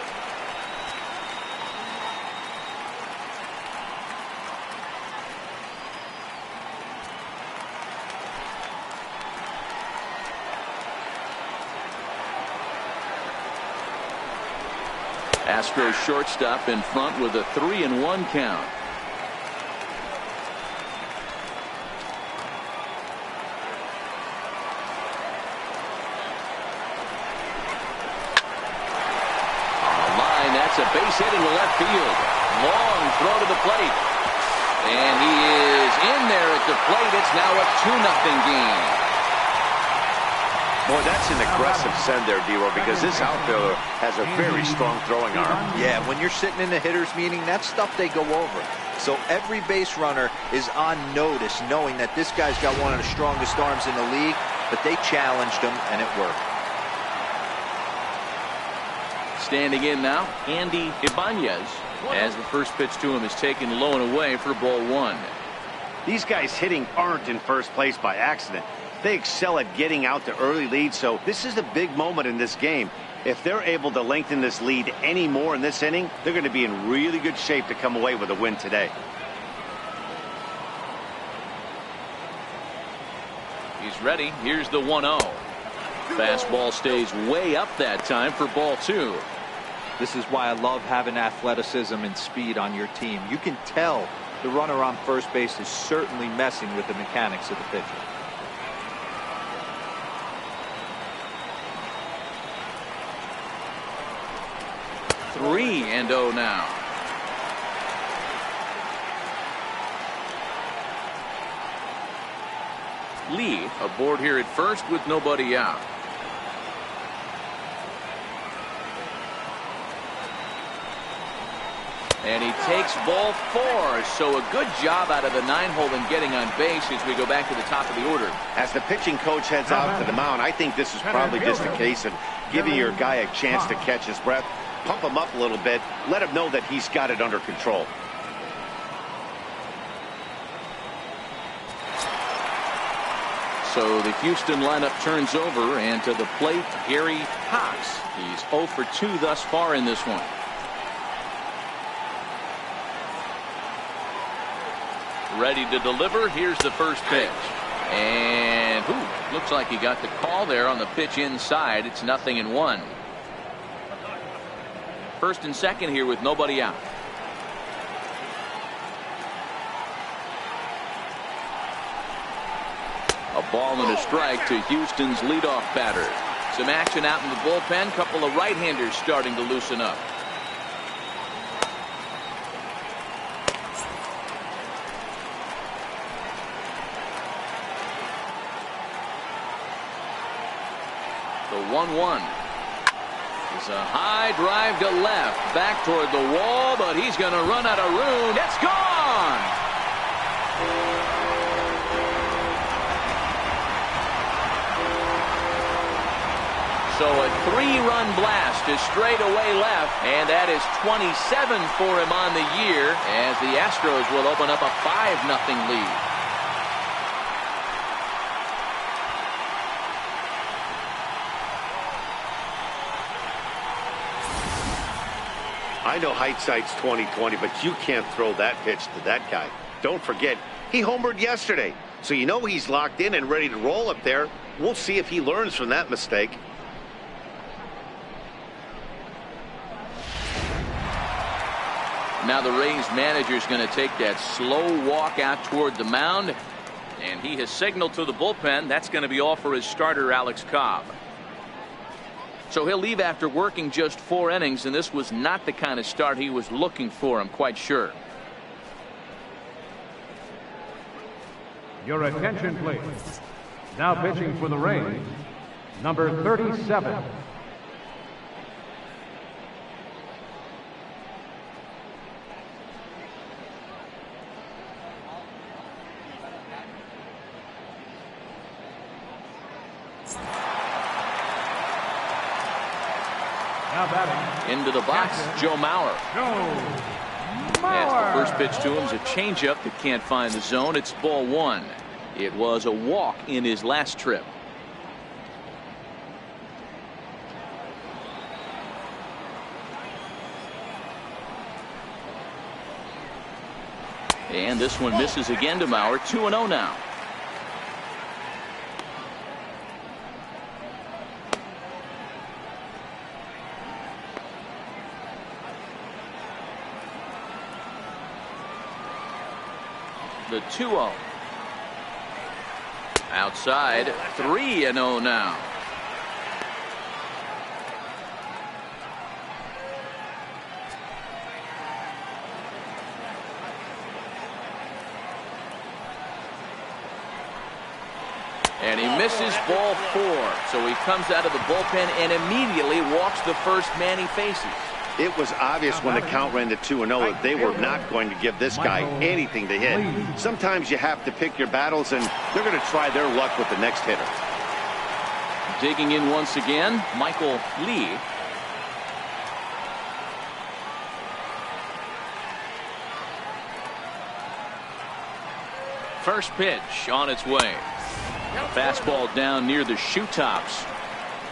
[SPEAKER 1] Astros shortstop in front with a 3-1 count. On the line, that's a base hit into left field. Long throw to the plate. And he is in there at the plate. It's now a 2-0 game.
[SPEAKER 2] Boy, that's an aggressive send there, D-Row, because this outfielder has a very strong throwing arm.
[SPEAKER 4] Yeah, when you're sitting in a hitter's meeting, that's stuff they go over. So every base runner is on notice, knowing that this guy's got one of the strongest arms in the league, but they challenged him, and it worked.
[SPEAKER 1] Standing in now, Andy Ibanez, as the first pitch to him is taken low and away for ball 1.
[SPEAKER 2] These guys hitting aren't in first place by accident. They excel at getting out to early leads, so this is a big moment in this game. If they're able to lengthen this lead any more in this inning, they're going to be in really good shape to come away with a win today.
[SPEAKER 1] He's ready. Here's the 1-0. Fastball stays way up that time for ball 2.
[SPEAKER 4] This is why I love having athleticism and speed on your team. You can tell the runner on first base is certainly messing with the mechanics of the pitcher.
[SPEAKER 1] 3-0 now. Lee aboard here at first with nobody out. And he takes ball 4. So a good job out of the 9-hole in getting on base as we go back to the top of the order.
[SPEAKER 2] As the pitching coach heads out to the mound, I think this is probably just a case of giving your guy a chance to catch his breath. pump him up a little bit, let him know that he's got it under control.
[SPEAKER 1] So the Houston lineup turns over, and to the plate, Gary Cox. He's 0 for 2 thus far in this one. Ready to deliver. Here's the first pitch. And looks like he got the call there on the pitch inside. It's 0-1. First and second here with nobody out. A ball and a strike to Houston's leadoff batter. Some action out in the bullpen. Couple of right-handers starting to loosen up. The 1-1 is a high drive to left, back toward the wall, but he's going to run out of room. It's gone. So a 3-run blast to straightaway left, and that is 27 for him on the year, as the Astros will open up a 5-0 lead.
[SPEAKER 2] I know hindsight's 20/20, but you can't throw that pitch to that guy. Don't forget, he homered yesterday, so you know he's locked in and ready to roll up there. We'll see if he learns from that mistake.
[SPEAKER 1] Now the Rays manager is going to take that slow walk out toward the mound, and he has signaled to the bullpen that's going to be all for his starter, Alex Cobb. So he'll leave after working just 4 innings, and this was not the kind of start he was looking for, I'm quite sure.
[SPEAKER 3] Your attention, please. Now pitching for the Rays, number 37.
[SPEAKER 1] Into the box, Joe Mauer. As the first pitch to him is a changeup that can't find the zone. It's ball 1. It was a walk in his last trip. And this one misses again to Mauer. 2-0 now. The 2-0. Outside, 3-0 now. And he misses ball 4. So he comes out of the bullpen and immediately walks the first man he faces.
[SPEAKER 2] It was obvious when the count ran to 2-0 that they were not going to give this guy anything to hit. Sometimes you have to pick your battles, and they're going to try their luck with the next hitter.
[SPEAKER 1] Digging in once again, Michael Lee. First pitch on its way. Fastball down near the shoe tops.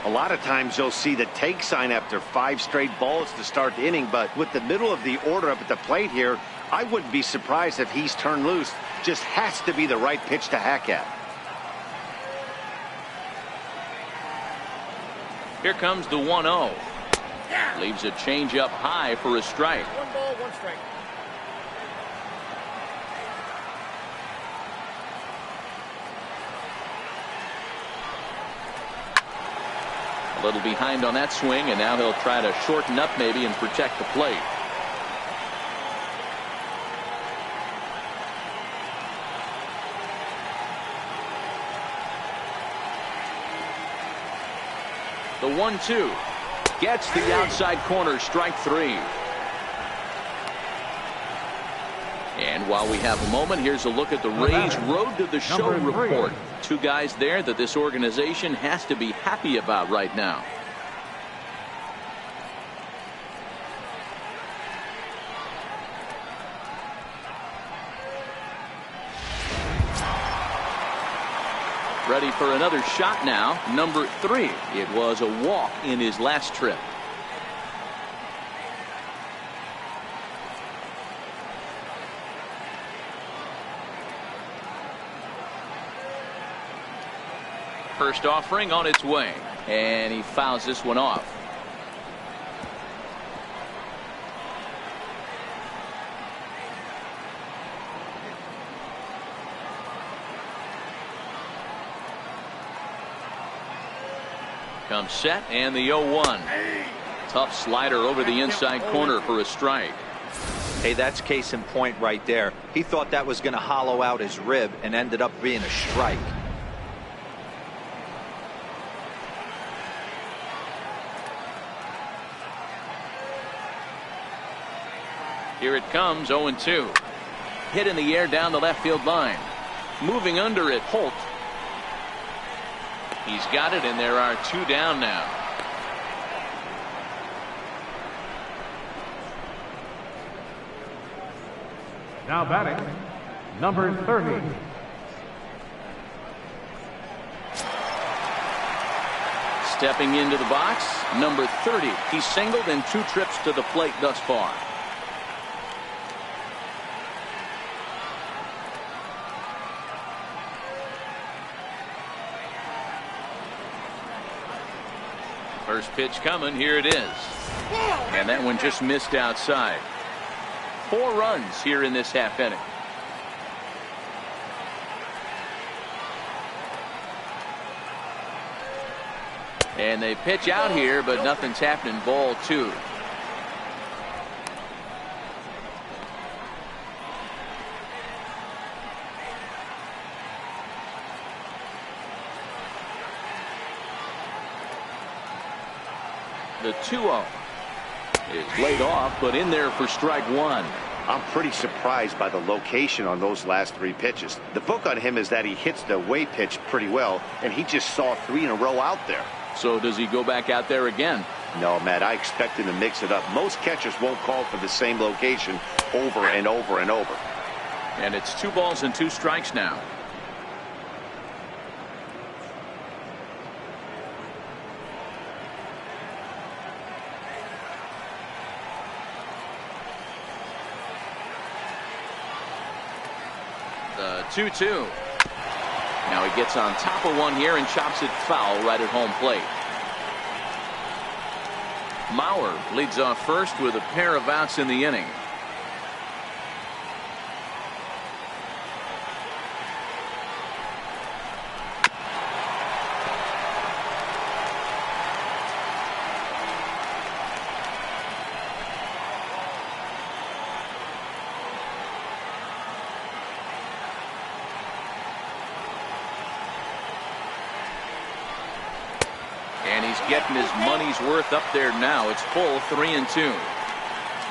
[SPEAKER 2] A lot of times you'll see the take sign after 5 straight balls to start the inning, but with the middle of the order up at the plate here, I wouldn't be surprised if he's turned loose. Just has to be the right pitch to hack at.
[SPEAKER 1] Here comes the 1-0. Leaves a changeup high for a strike.
[SPEAKER 6] 1 ball, 1 strike.
[SPEAKER 1] A little behind on that swing, and now he'll try to shorten up maybe and protect the plate. The 1-2 gets the outside corner, strike 3. And while we have a moment, here's a look at the Rays Road to the Show report. 2 guys there that this organization has to be happy about right now. Ready for another shot now. Number 3. It was a walk in his last trip. First offering on its way, and he fouls this one off. Comes set, and the 0-1. Tough slider over the inside corner for a strike.
[SPEAKER 4] Hey, that's case in point right there. He thought that was going to hollow out his rib and ended up being a strike.
[SPEAKER 1] Here it comes, 0-2. Hit in the air down the left field line. Moving under it, Holt. He's got it, and there are 2 down now.
[SPEAKER 3] Now batting, number 30.
[SPEAKER 1] Stepping into the box, number 30. He's singled in 2 trips to the plate thus far. First pitch coming. Here it is. And that one just missed outside. 4 runs here in this half inning. And they pitch out here, but nothing's happening. Ball 2. The 2-0 is laid off, but in there for strike 1.
[SPEAKER 2] I'm pretty surprised by the location on those last 3 pitches. The book on him is that he hits the away pitch pretty well, and he just saw 3 in a row out there.
[SPEAKER 1] So does he go back out there again?
[SPEAKER 2] No, Matt, I expect him to mix it up. Most catchers won't call for the same location over and over and over.
[SPEAKER 1] And it's 2 balls and 2 strikes now. The 2-2. Now he gets on top of one here and chops it foul right at home plate. Mauer leads off first with a pair of outs in the inning. And he's getting his money's worth up there now. It's full 3-2.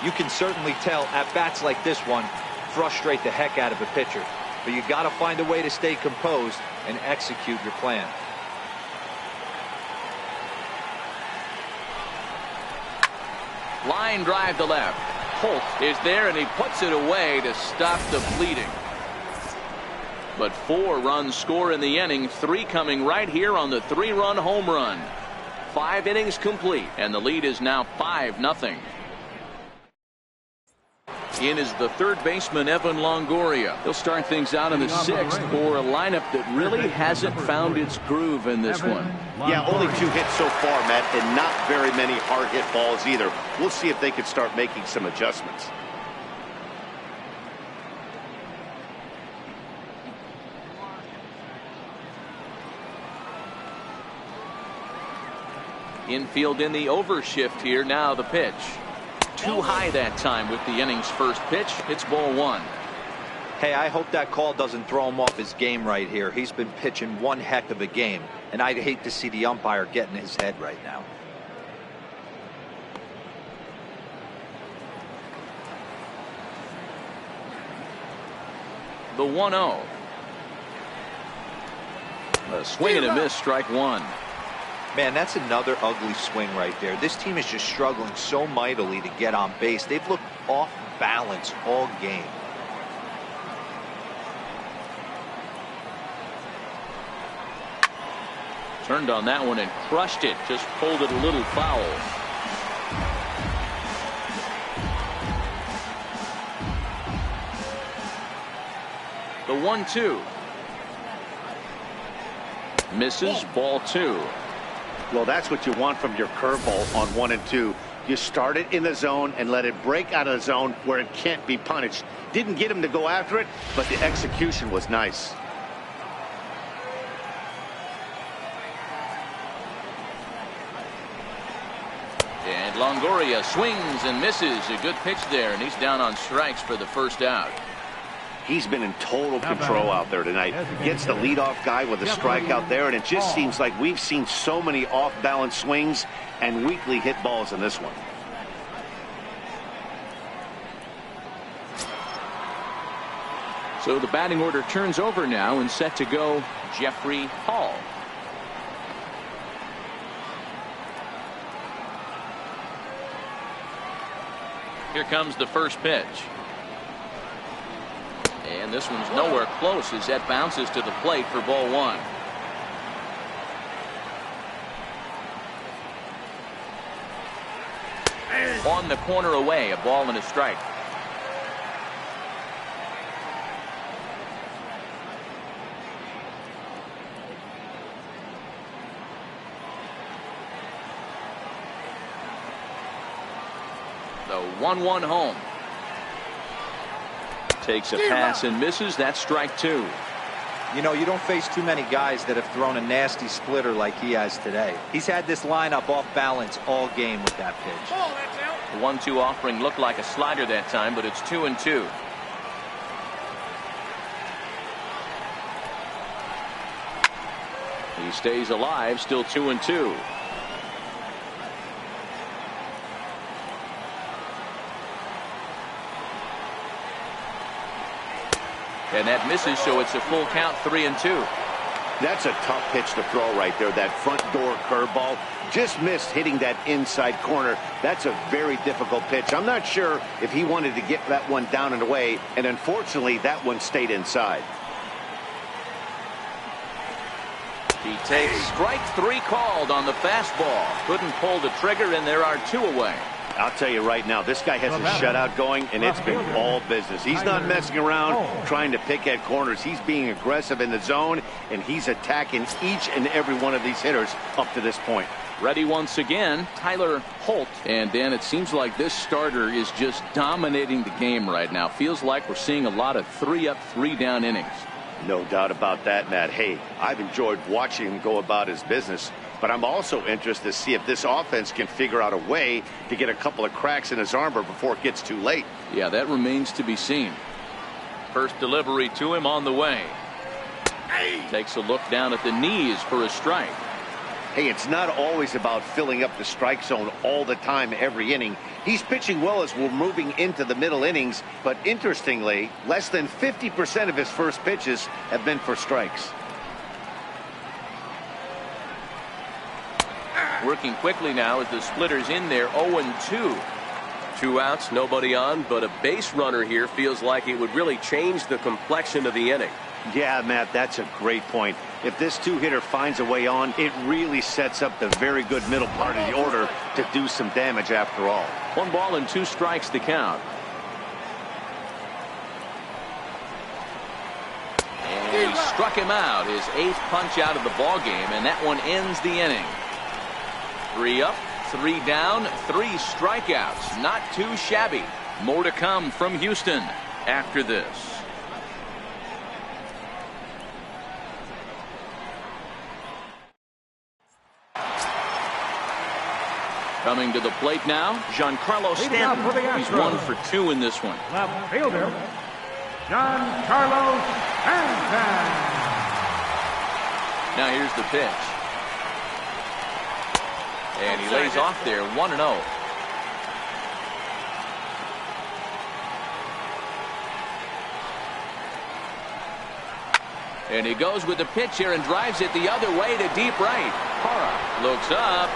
[SPEAKER 4] You can certainly tell at bats like this one frustrate the heck out of a pitcher. But you got to find a way to stay composed and execute your plan.
[SPEAKER 1] Line drive to left. Holt is there, and he puts it away to stop the bleeding. But 4 runs score in the inning, 3 coming right here on the 3-run home run. 5 innings complete, and the lead is now 5-0. In is the third baseman, Evan Longoria. He'll start things out in the 6th for a lineup that really hasn't found its groove in this one.
[SPEAKER 2] Yeah, only 2 hits so far, Matt, and not very many hard hit balls either. We'll see if they can start making some adjustments.
[SPEAKER 1] Infield in the overshift here. Now the pitch. Too high that time with the inning's first pitch. It's ball 1.
[SPEAKER 4] Hey, I hope that call doesn't throw him off his game right here. He's been pitching one heck of a game, and I'd hate to see the umpire get in his head right now.
[SPEAKER 1] The 1-0. A swing and a miss, strike 1.
[SPEAKER 4] Man, that's another ugly swing right there. This team is just struggling so mightily to get on base. They've looked off balance all game.
[SPEAKER 1] Turned on that one and crushed it. Just pulled it a little foul. The 1-2. Misses, ball 2.
[SPEAKER 2] Well, that's what you want from your curveball on 1 and 2. You start it in the zone and let it break out of the zone where it can't be punished. Didn't get him to go after it, but the execution was nice.
[SPEAKER 1] And Longoria swings and misses. A good pitch there, and he's down on strikes for the first out.
[SPEAKER 2] He's been in total control out there tonight. Gets the leadoff guy with a strikeout there, and it just seems like we've seen so many off-balance swings and weakly hit balls in this one.
[SPEAKER 1] So the batting order turns over now and set to go Jeffrey Hall. Here comes the first pitch. And this one's nowhere close as that bounces to the plate for ball 1. On the corner away, a ball and a strike. The 1-1 home. Takes a pass and misses. That's strike 2.
[SPEAKER 4] You know, you don't face too many guys that have thrown a nasty splitter like he has today. He's had this lineup off balance all game with that pitch.
[SPEAKER 1] The 1-2 offering looked like a slider that time, but it's 2-2. He stays alive, still 2-2. And that misses, so it's a full count, 3-2.
[SPEAKER 2] That's a tough pitch to throw right there. That front door curveball just missed hitting that inside corner. That's a very difficult pitch. I'm not sure if he wanted to get that one down and away, and unfortunately that one stayed inside.
[SPEAKER 1] He takes strike 3 called on the fastball. Couldn't pull the trigger, and there are 2 away.
[SPEAKER 2] I'll tell you right now, this guy has a shutout going, and it's been all business. He's not messing around trying to pick at corners. He's being aggressive in the zone, and he's attacking each and every one of these hitters up to this point.
[SPEAKER 1] Ready once again, Tyler Holt. And Dan, it seems like this starter is just dominating the game right now. Feels like we're seeing a lot of 3-up, 3-down innings.
[SPEAKER 2] No doubt about that, Matt. Hey, I've enjoyed watching him go about his business, but I'm also interested to see if this offense can figure out a way to get a couple of cracks in his armor before it gets too late.
[SPEAKER 1] Yeah, that remains to be seen. First delivery to him on the way. Takes a look down at the knees for a strike.
[SPEAKER 2] Hey, it's not always about filling up the strike zone all the time every inning. He's pitching well as we're moving into the middle innings, but interestingly, less than 50% of his first pitches have been for strikes.
[SPEAKER 1] Working quickly now as the splitter's in there, 0-2.
[SPEAKER 7] 2 outs, nobody on, but a base runner here feels like it would really change the complexion of the inning.
[SPEAKER 2] Yeah, Matt, that's a great point. If this 2-hitter finds a way on, it really sets up the very good middle part of the order to do some damage after all.
[SPEAKER 1] 1 ball and 2 strikes to count. And he struck him out, his 8th punch out of the ball game, and that one ends the inning. 3 up, 3 down, 3 strikeouts. Not too shabby. More to come from Houston after this. Coming to the plate now, Giancarlo Stanton. He's 1 for 2 in this one.
[SPEAKER 3] Left fielder, Giancarlo Stanton.
[SPEAKER 1] Now here's the pitch. And he lays off there, 1-0. And he goes with the pitch here and drives it the other way to deep right. Parra looks up.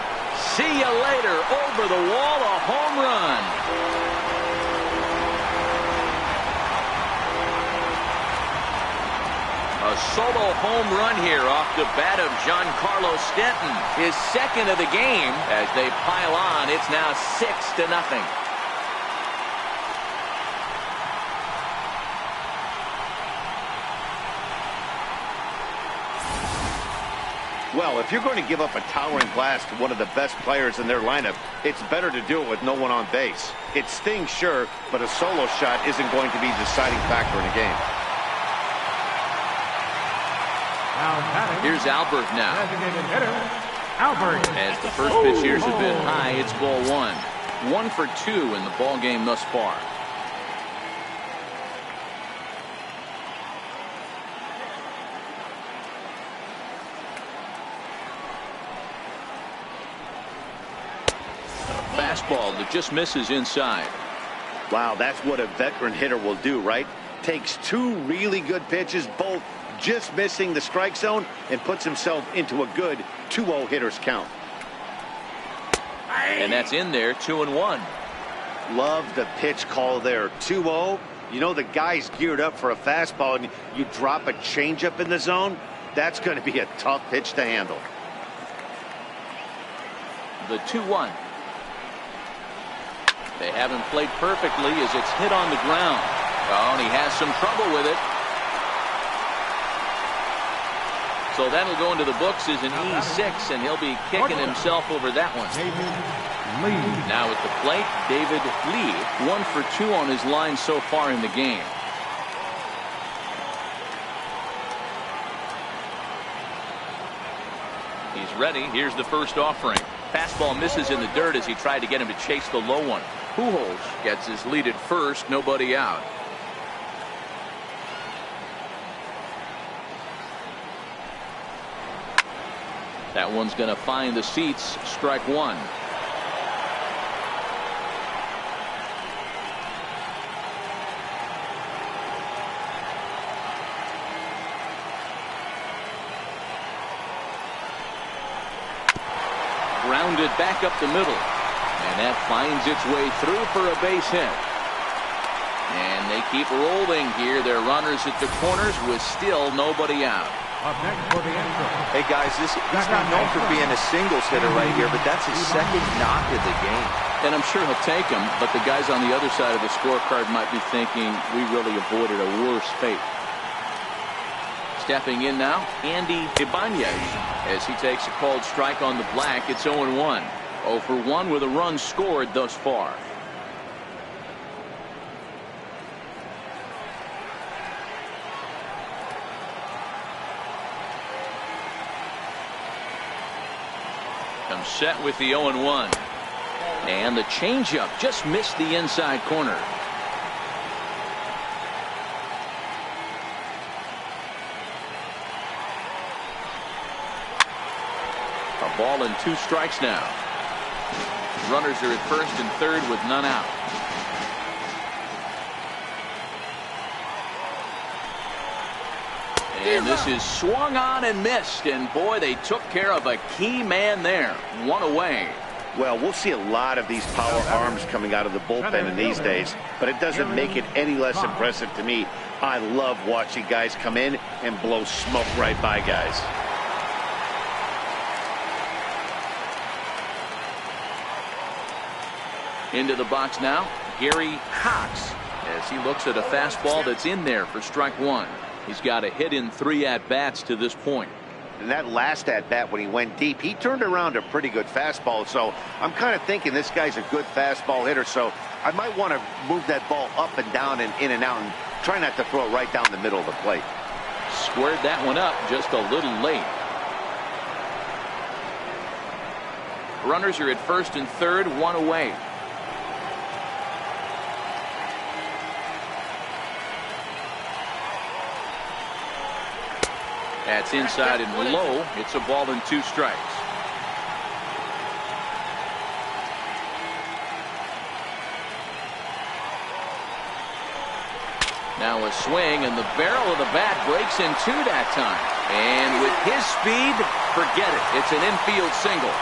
[SPEAKER 1] See you later. Over the wall, a home run. A A solo home run here off the bat of Giancarlo Stanton. His second of the game as they pile on. It's now 6-0.
[SPEAKER 2] Well, if you're going to give up a towering blast to one of the best players in their lineup, it's better to do it with no one on base. It stings, sure, but a solo shot isn't going to be the deciding factor in a game.
[SPEAKER 3] Here's
[SPEAKER 1] Albert now.
[SPEAKER 3] Designated hitter, Albert.
[SPEAKER 1] As the first pitch here has been high, it's ball one. 1 for 2 in the ball game thus far. A fastball that just misses inside.
[SPEAKER 2] Wow, that's what a veteran hitter will do, right? Takes 2 really good pitches, both just missing the strike zone, and puts himself into a good 2-0 hitter's count.
[SPEAKER 1] And that's in there, 2-1.
[SPEAKER 2] Love the pitch call there. 2-0. You know the guy's geared up for a fastball, and you drop a changeup in the zone. That's going to be a tough pitch to handle.
[SPEAKER 1] The 2-1. They haven't played perfectly as it's hit on the ground. Oh, and he has some trouble with it. So that'll go into the books as an E6, and he'll be kicking himself over that one. Now at the plate, David Lee, 1 for 2 on his line so far in the game. He's ready. Here's the first offering. Fastball misses in the dirt as he tried to get him to chase the low one. Pujols gets his lead at first, nobody out. That one's going to find the seats. Strike one. Grounded back up the middle. And that finds its way through for a base hit. And they keep rolling here. Their runners at the corners with still nobody out.
[SPEAKER 3] Up next for the Astros.
[SPEAKER 4] Hey guys, he's not known for being a singles hitter right here, but that's his second knock of the game.
[SPEAKER 1] And I'm sure he'll take him, but the guys on the other side of the scorecard might be thinking we really avoided a worse fate. Stepping in now, Andy Ibanez as he takes a called strike on the black. It's 0-1. 0 for 1 with a run scored thus far. Comes set with the 0-1. And the changeup just missed the inside corner. A ball and 2 strikes now. Runners are at first and third with none out. And this is swung on and missed. And boy, they took care of a key man there. 1 away.
[SPEAKER 2] Well, we'll see a lot of these power arms coming out of the bullpen in these days, but it doesn't make it any less impressive to me. I love watching guys come in and blow smoke right by guys.
[SPEAKER 1] Into the box now, Gary Cox, as he looks at a fastball that's in there for strike one. He's got a hit in 3 at-bats to this point.
[SPEAKER 2] And that last at-bat when he went deep, he turned around a pretty good fastball. So I'm kind of thinking this guy's a good fastball hitter. So I might want to move that ball up and down and in and out and try not to throw it right down the middle of the plate.
[SPEAKER 1] Squared that one up just a little late. Runners are at first and third, 1 away. That's inside and low. It's a ball and 2 strikes. Now a swing, and the barrel of the bat breaks in 2 that time. And with his speed, forget it. It's an infield single.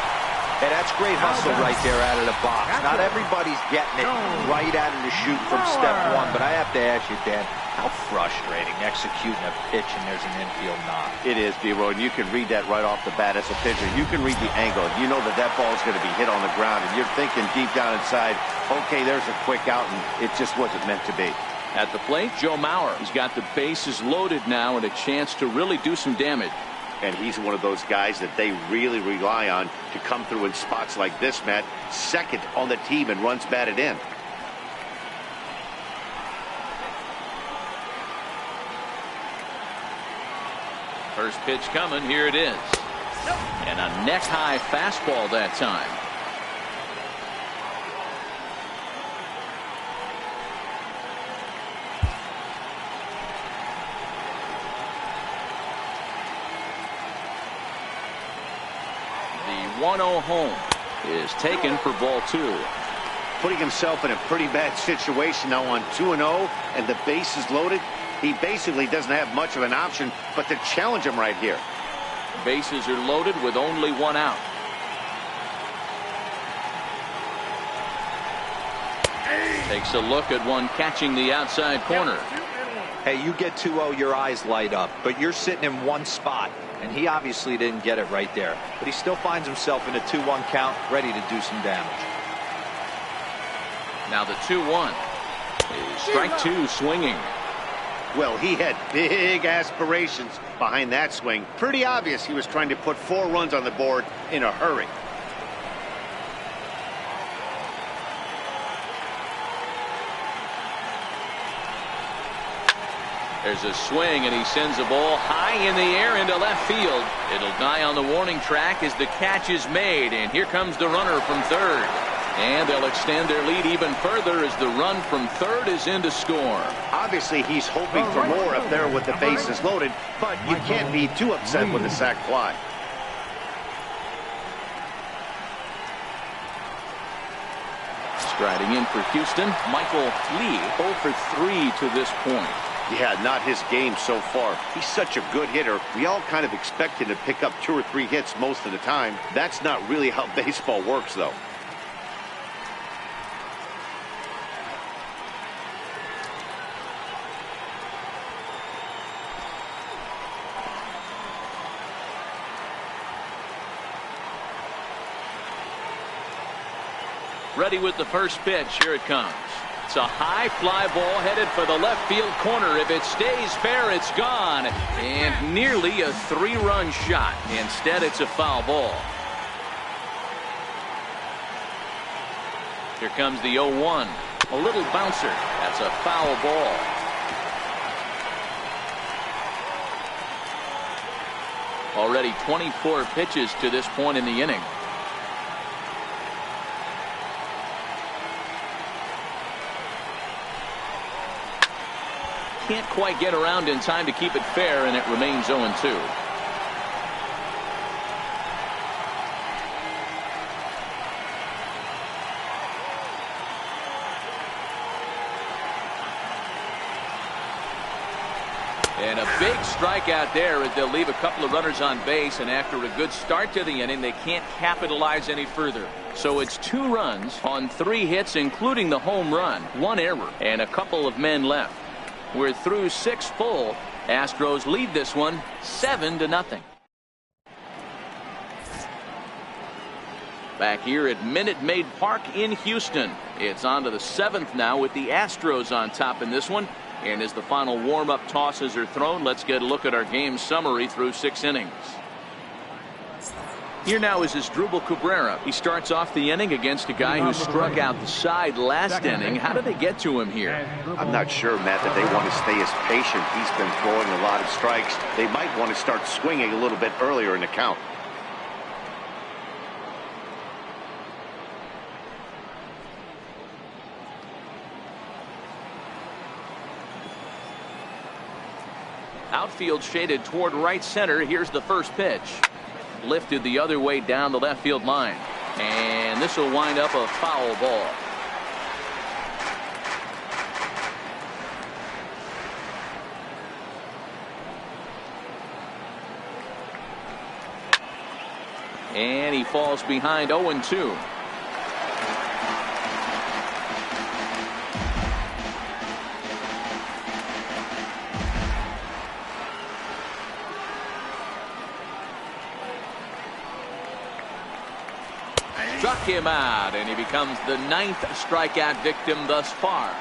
[SPEAKER 4] Hey, that's great hustle right there out of the box. Not everybody's getting it right out of the chute from step one, but I have to ask you, Dan, how frustrating executing a pitch and there's an infield knock.
[SPEAKER 2] It is, D-Roy, and you can read that right off the bat as a pitcher. You can read the angle. You know that that ball is going to be hit on the ground, and you're thinking deep down inside, okay, there's a quick out, and it just wasn't meant to be.
[SPEAKER 1] At the plate, Joe Mauer. He's got the bases loaded now and a chance to really do some damage.
[SPEAKER 2] And he's one of those guys that they really rely on to come through in spots like this, Matt. Second on the team and runs batted in.
[SPEAKER 1] First pitch coming. Here it is. And a neck-high fastball that time. The 1-0 home is taken for ball 2.
[SPEAKER 2] Putting himself in a pretty bad situation now on 2-0 and the bases loaded. He basically doesn't have much of an option but to challenge him right here.
[SPEAKER 1] Bases are loaded with only 1 out. Takes a look at one catching the outside corner.
[SPEAKER 4] Hey, you get 2-0, your eyes light up, but you're sitting in one spot, and he obviously didn't get it right there. But he still finds himself in a 2-1 count, ready to do some damage.
[SPEAKER 1] Now the 2-1 is strike 2 swinging.
[SPEAKER 2] Well, he had big aspirations behind that swing. Pretty obvious he was trying to put 4 runs on the board in a hurry.
[SPEAKER 1] There's a swing, and he sends a ball high in the air into left field. It'll die on the warning track as the catch is made, and here comes the runner from third. And they'll extend their lead even further as the run from third is in to score.
[SPEAKER 2] Obviously, he's hoping for more up there with the bases loaded, but you can't be too upset with a sac fly.
[SPEAKER 1] Striding in for Houston, Michael Lee, 0 for 3 to this point.
[SPEAKER 2] Yeah, not his game so far. He's such a good hitter. We all kind of expect him to pick up 2 or 3 hits most of the time. That's not really how baseball works, though.
[SPEAKER 1] Ready with the first pitch. Here it comes. It's a high fly ball headed for the left field corner. If it stays fair, it's gone. And nearly a 3-run shot. Instead, it's a foul ball. Here comes the 0-1. A little bouncer. That's a foul ball. Already 24 pitches to this point in the inning. Can't quite get around in time to keep it fair, and it remains 0-2. And a big strikeout there as they'll leave a couple of runners on base, and after a good start to the inning, they can't capitalize any further. So it's 2 runs on 3 hits, including the home run, 1 error, and a couple of men left. We're through 6 full. Astros lead this one 7-0. Back here at Minute Maid Park in Houston. It's on to the 7th now with the Astros on top in this one. And as the final warm-up tosses are thrown, let's get a look at our game summary through 6 innings. Here now is Asdrubal Cabrera. He starts off the inning against a guy who struck out the side last inning. How did they get to him here?
[SPEAKER 2] I'm not sure, Matt, that they want to stay as patient. He's been throwing a lot of strikes. They might want to start swinging a little bit earlier in the count.
[SPEAKER 1] Outfield shaded toward right center. Here's the first pitch. Lifted the other way down the left field line. And this will wind up a foul ball. And he falls behind 0-2. Struck him out, and he becomes the 9th strikeout victim thus far.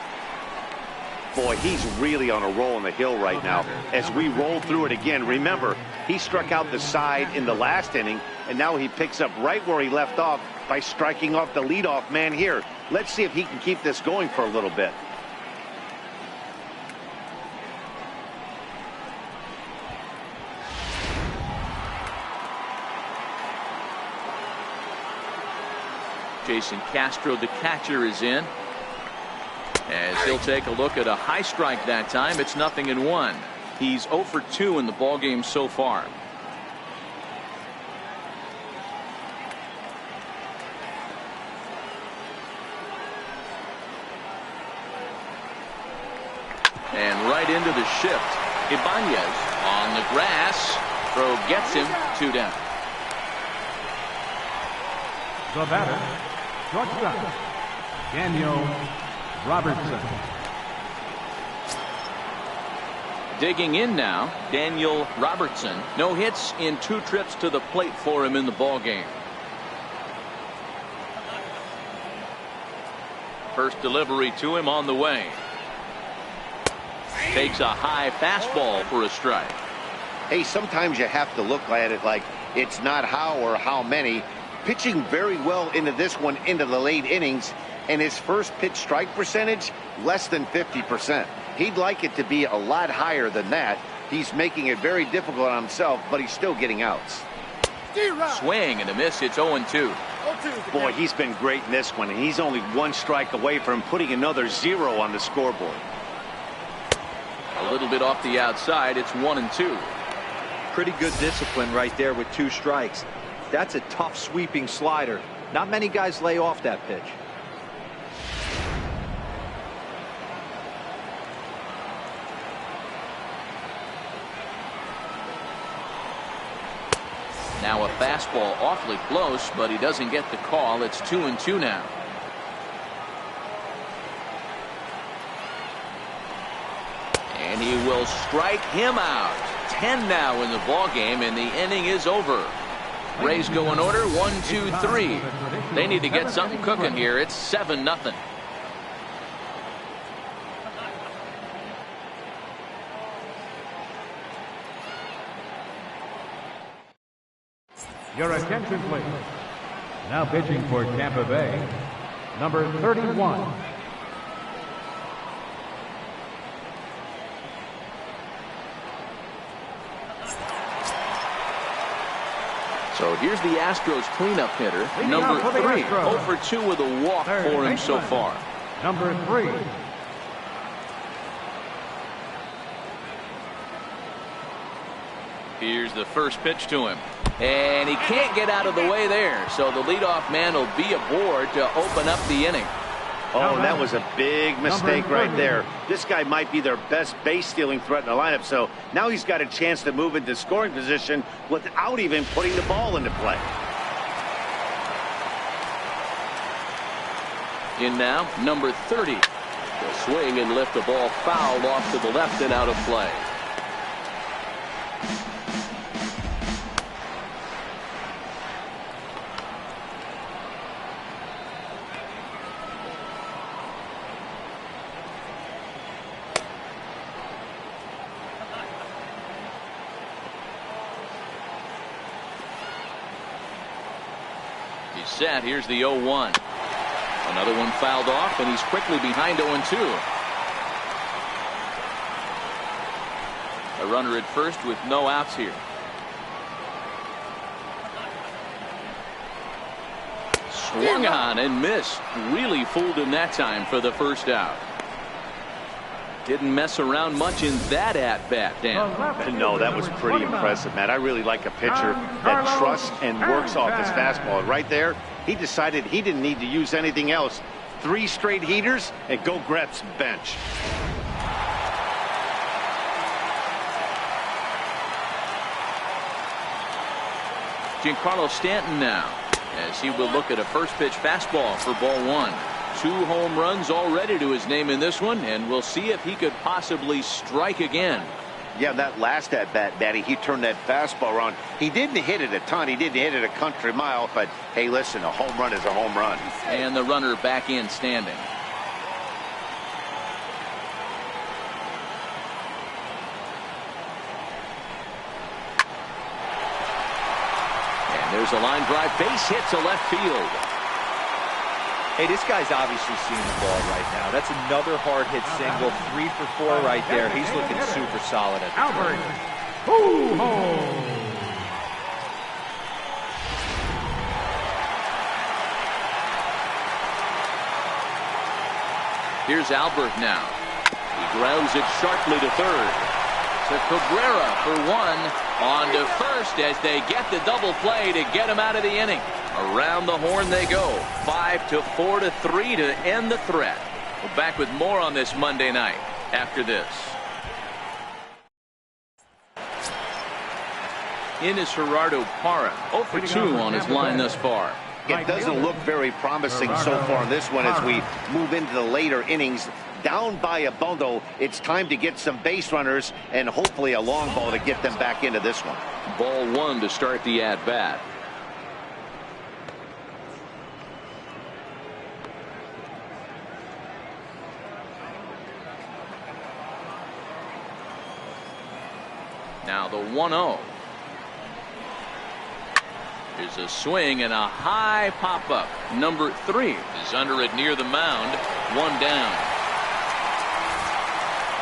[SPEAKER 2] Boy, he's really on a roll on the hill right now. As we roll through it again, remember, he struck out the side in the last inning, and now he picks up right where he left off by striking off the leadoff man here. Let's see if he can keep this going for a little bit.
[SPEAKER 1] Jason Castro, the catcher, is in. As he'll take a look at a high strike that time. It's 0-1. He's 0 for 2 in the ballgame so far. And right into the shift. Ibanez on the grass. Throw gets him. 2 down.
[SPEAKER 3] The batter, shortstop, Daniel Robertson.
[SPEAKER 1] Digging in now, Daniel Robertson. No hits in 2 trips to the plate for him in the ballgame. First delivery to him on the way. Takes a high fastball for a strike.
[SPEAKER 2] Hey, sometimes you have to look at it like it's not how or how many. Pitching very well into this one into the late innings, and his first pitch strike percentage less than 50%. He'd like it to be a lot higher than that. He's making it very difficult on himself, but he's still getting outs.
[SPEAKER 1] Swing and a miss. It's 0-2.
[SPEAKER 2] Boy, he's been great in this one, and he's only 1 strike away from putting another 0 on the scoreboard.
[SPEAKER 1] A little bit off the outside. It's 1-2.
[SPEAKER 4] Pretty good discipline right there with 2 strikes. That's a tough sweeping slider. Not many guys lay off that pitch.
[SPEAKER 1] Now a fastball awfully close, but he doesn't get the call. It's 2-2 now. And he will strike him out. 10 now in the ballgame, and the inning is over. Rays go in order, 1, 2, 3. They need to get something cooking here. It's 7-0.
[SPEAKER 3] Your attention, please. Now pitching for Tampa Bay, number 31.
[SPEAKER 1] So here's the Astros cleanup hitter, number 3. 0 for 2 with a walk for him so far.
[SPEAKER 3] Number 3.
[SPEAKER 1] Here's the first pitch to him. And he can't get out of the way there. So the leadoff man will be aboard to open up the inning.
[SPEAKER 2] Oh, that was a big mistake right there. This guy might be their best base-stealing threat in the lineup, so now he's got a chance to move into scoring position without even putting the ball into play.
[SPEAKER 1] In now, number 30.
[SPEAKER 7] He'll swing and lift the ball foul off to the left and out of play.
[SPEAKER 1] Set. Here's the 0-1. Another one fouled off, and he's quickly behind 0-2. A runner at first with no outs here. Swung on and missed. Really fooled him that time for the first out. Didn't mess around much in that at-bat, Dan.
[SPEAKER 2] No, that was pretty impressive, Matt. I really like a pitcher that trusts and works off his fastball. Right there, he decided he didn't need to use anything else. 3 straight heaters and go grab some bench.
[SPEAKER 1] Giancarlo Stanton now, as he will look at a first pitch fastball for ball one. 2 home runs already to his name in this one, and we'll see if he could possibly strike again.
[SPEAKER 2] Yeah, that last at bat, Daddy, he turned that fastball around. He didn't hit it a ton. He didn't hit it a country mile. But, hey, listen, a home run is a home run.
[SPEAKER 1] And the runner back in standing. And there's a line drive base hit to left field.
[SPEAKER 4] Hey, this guy's obviously seeing the ball right now. That's another hard hit single. 3 for 4 right there. He's looking super solid at the plate.
[SPEAKER 1] Here's Albert now. He grounds it sharply to third. To Cabrera for 1. On to first as they get the double play to get him out of the inning. Around the horn they go. 5-4 to 3 to end the threat. We're back with more on this Monday night after this. In is Gerardo Parra. 0 for 2 on his line thus far.
[SPEAKER 2] It doesn't look very promising so far in this one as we move into the later innings. Down by a bundle, it's time to get some base runners and hopefully a long ball to get them back into this one.
[SPEAKER 1] Ball 1 to start the at-bat. Now the 1-0. There's a swing and a high pop-up. Number 3 is under it near the mound. 1 down.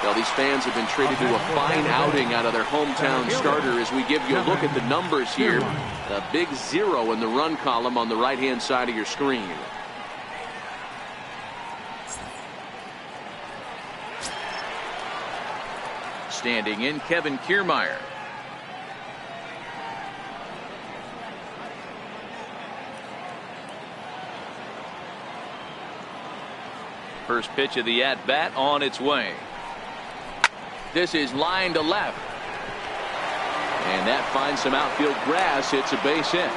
[SPEAKER 1] Well, these fans have been treated to a fine outing out of their hometown starter as we give you a look at the numbers here. A big 0 in the run column on the right-hand side of your screen. Standing in, Kevin Kiermaier. First pitch of the at-bat on its way. This is line to left. And that finds some outfield grass. It's a base hit.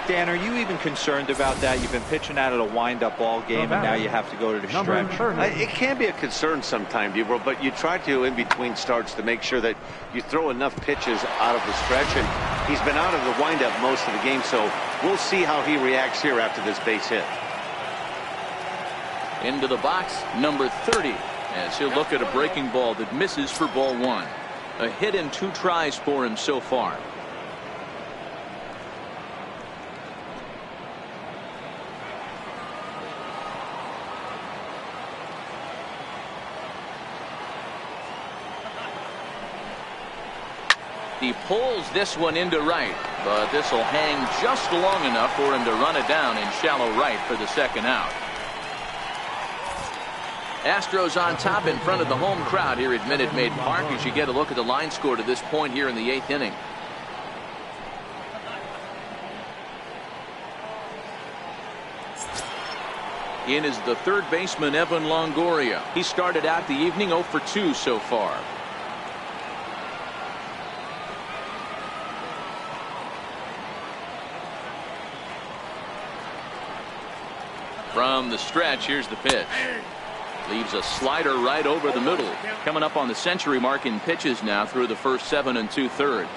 [SPEAKER 4] Dan, are you even concerned about that? You've been pitching out of a wind-up ball game, and now you have to go to the stretch.
[SPEAKER 2] It can be a concern sometimes, but you try to, in between starts, to make sure that you throw enough pitches out of the stretch. And he's been out of the wind-up most of the game, so we'll see how he reacts here after this base hit.
[SPEAKER 1] Into the box, number 30, as he'll look at a breaking ball that misses for ball 1. A hit in 2 tries for him so far. He pulls this one into right, but this will hang just long enough for him to run it down in shallow right for the second out. Astros on top in front of the home crowd here at Minute Maid Park as you get a look at the line score to this point here in the 8th inning. In is the third baseman, Evan Longoria. He started out the evening 0 for 2 so far. From the stretch, here's the pitch. Leaves a slider right over the middle. Coming up on the century mark in pitches now through the first 7 2/3.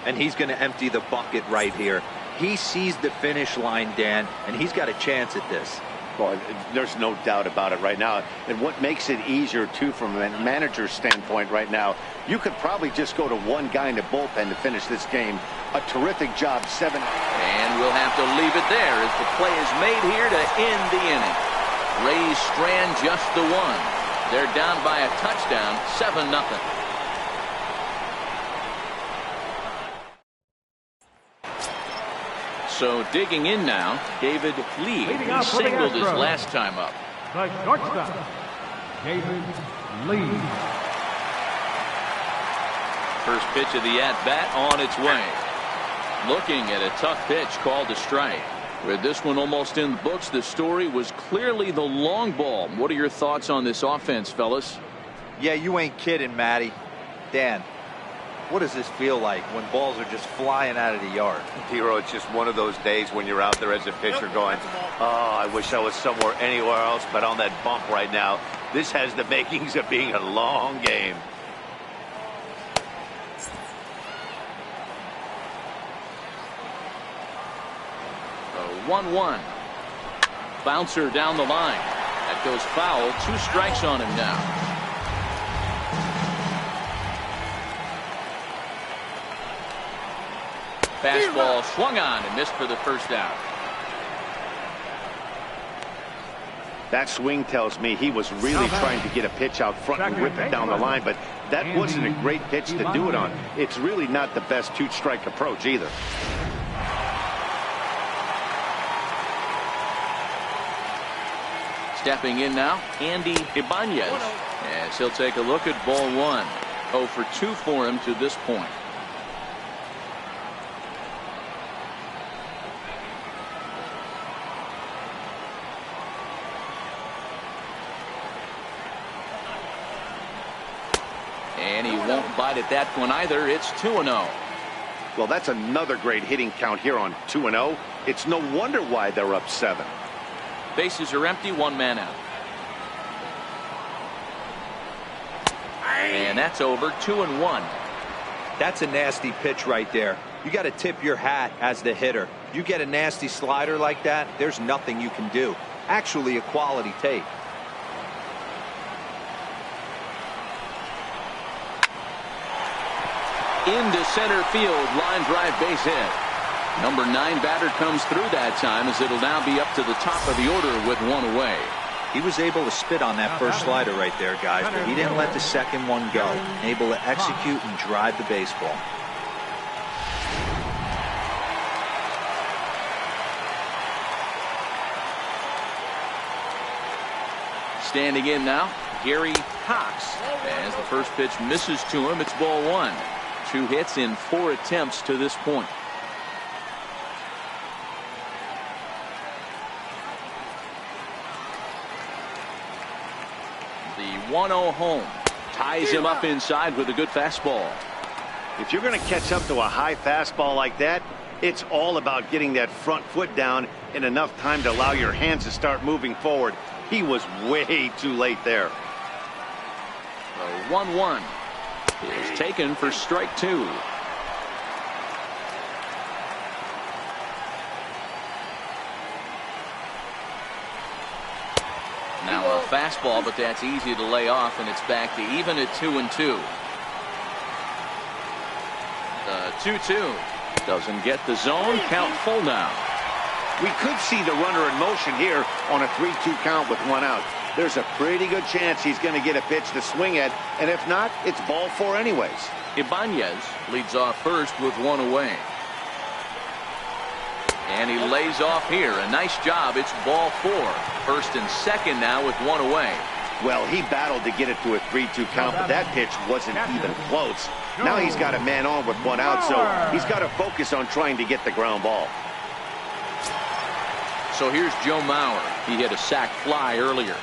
[SPEAKER 4] And he's going to empty the bucket right here. He sees the finish line, Dan, and he's got a chance at this.
[SPEAKER 2] Well, there's no doubt about it right now. And what makes it easier, too, from a manager's standpoint right now, you could probably just go to one guy in the bullpen to finish this game. A terrific job, 7.
[SPEAKER 1] And we'll have to leave it there as the play is made here to end the inning. Rays strand just the 1. They're down by a touchdown, 7-0. So digging in now, David Lee. He singled his last time up.
[SPEAKER 3] The shortstop, David Lee.
[SPEAKER 1] First pitch of the at-bat on its way. Looking at a tough pitch called a strike. With this one almost in the books, the story was clearly the long ball. What are your thoughts on this offense, fellas?
[SPEAKER 4] Yeah, you ain't kidding, Matty. Dan. What does this feel like when balls are just flying out of the yard?
[SPEAKER 2] Hero, it's just one of those days when you're out there as a pitcher going, oh, I wish I was somewhere anywhere else but on that bump right now. This has the makings of being a long game.
[SPEAKER 1] The 1-1. Bouncer down the line. That goes foul. 2 strikes on him now. Fastball swung on and missed for the first out.
[SPEAKER 2] That swing tells me he was really trying to get a pitch out front and rip it down the line, but that wasn't a great pitch to do it on. It's really not the best 2-strike approach either.
[SPEAKER 1] Stepping in now, Andy Ibanez, as he'll take a look at ball 1. 0 for 2 for him to this point. And he won't bite at that one either. It's 2-0.
[SPEAKER 2] Well, that's another great hitting count here on 2-0. It's no wonder why they're up 7.
[SPEAKER 1] Bases are empty, 1 man out. And that's over. 2-1.
[SPEAKER 4] That's a nasty pitch right there. You got to tip your hat as the hitter. You get a nasty slider like that, there's nothing you can do. Actually a quality take.
[SPEAKER 1] Into center field, line drive, base hit. Number 9 batter comes through that time, as it'll now be up to the top of the order with 1 away.
[SPEAKER 4] He was able to spit on that first slider right there, guys, but he didn't let the second one go. Able to execute and drive the baseball.
[SPEAKER 1] Standing in now, Gary Cox. As the first pitch misses to him, it's ball 1. 2 hits in 4 attempts to this point. The 1-0 home ties him up inside with a good fastball.
[SPEAKER 2] If you're going to catch up to a high fastball like that, it's all about getting that front foot down in enough time to allow your hands to start moving forward. He was way too late there.
[SPEAKER 1] The 1-1 is taken for strike 2. Now a fastball, but that's easy to lay off, and it's back to even at 2-2. The 2-2 doesn't get the zone. Count full now.
[SPEAKER 2] We could see the runner in motion here on a 3-2 count with 1 out. There's a pretty good chance he's going to get a pitch to swing at, and if not, it's ball 4 anyways.
[SPEAKER 1] Ibanez leads off first with 1 away. And he lays off here. A nice job. It's ball 4. First and second now with 1 away.
[SPEAKER 2] Well, he battled to get it to a 3-2 count, but that pitch wasn't even close. Now he's got a man on with 1 out, so he's got to focus on trying to get the ground ball.
[SPEAKER 1] So here's Joe Mauer. He hit a sac fly earlier.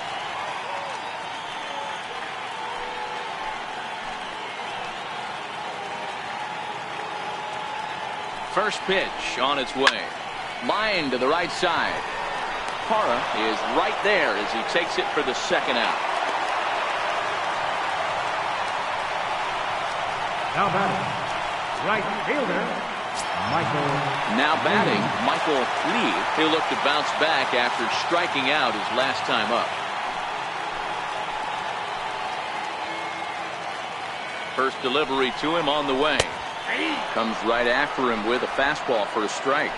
[SPEAKER 1] First pitch on its way. Line to the right side. Parra is right there as he takes it for the second out.
[SPEAKER 3] Now batting, right fielder, Michael.
[SPEAKER 1] Now batting, Michael Lee. He'll look to bounce back after striking out his last time up. First delivery to him on the way. Comes right after him with a fastball for a strike.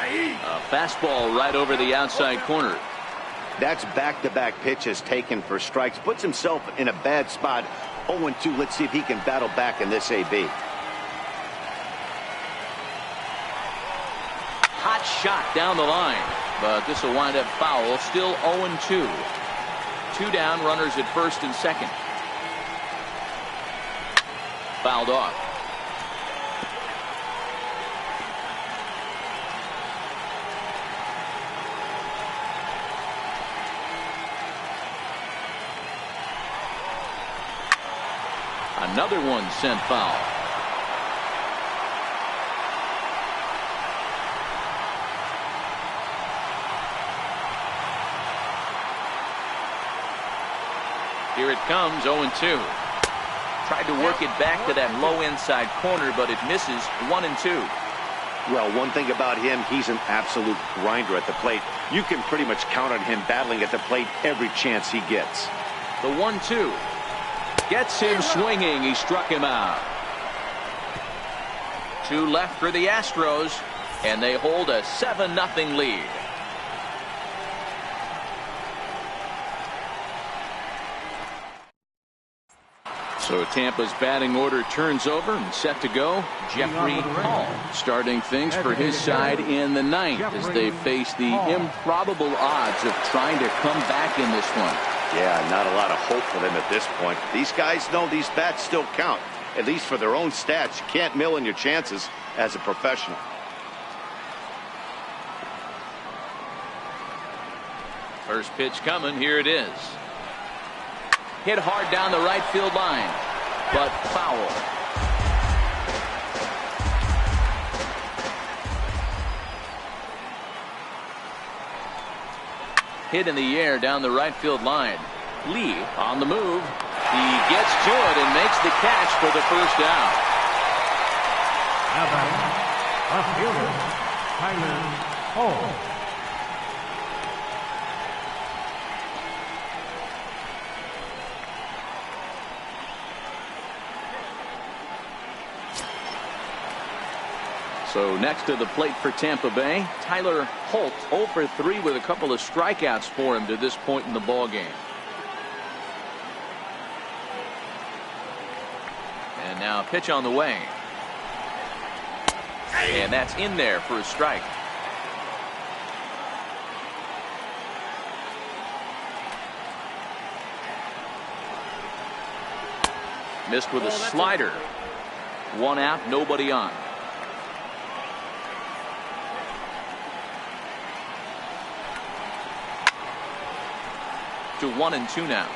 [SPEAKER 1] A fastball right over the outside corner.
[SPEAKER 2] That's back-to-back pitches taken for strikes. Puts himself in a bad spot. 0-2. Let's see if he can battle back in this AB.
[SPEAKER 1] Hot shot down the line, but this will wind up foul. Still 0-2. 2 down, runners at first and second. Fouled off. Another one sent foul. Here it comes, 0-2. Tried to work it back to that low inside corner, but it misses. 1-2.
[SPEAKER 2] Well, one thing about him, he's an absolute grinder at the plate. You can pretty much count on him battling at the plate every chance he gets.
[SPEAKER 1] The 1-2. Gets him swinging. He struck him out. 2 left for the Astros, and they hold a 7-0 lead. So Tampa's batting order turns over and set to go. Jeffrey Hall starting things for his side in the 9th as they face the improbable odds of trying to come back in this one.
[SPEAKER 2] Yeah, not a lot of hope for them at this point. These guys know these bats still count, at least for their own stats. You can't mill in your chances as a professional.
[SPEAKER 1] First pitch coming. Here it is. Hit hard down the right field line, but foul. Hit in the air down the right field line. Lee on the move. He gets to it and makes the catch for the first out.
[SPEAKER 3] Now batting, left fielder, Tyler Hall.
[SPEAKER 1] So next to the plate for Tampa Bay, Tyler Holt 0 for 3 with a couple of strikeouts for him to this point in the ball game. And now a pitch on the way. And that's in there for a strike. Missed with a slider. 1 out, nobody on. To 1-2 now.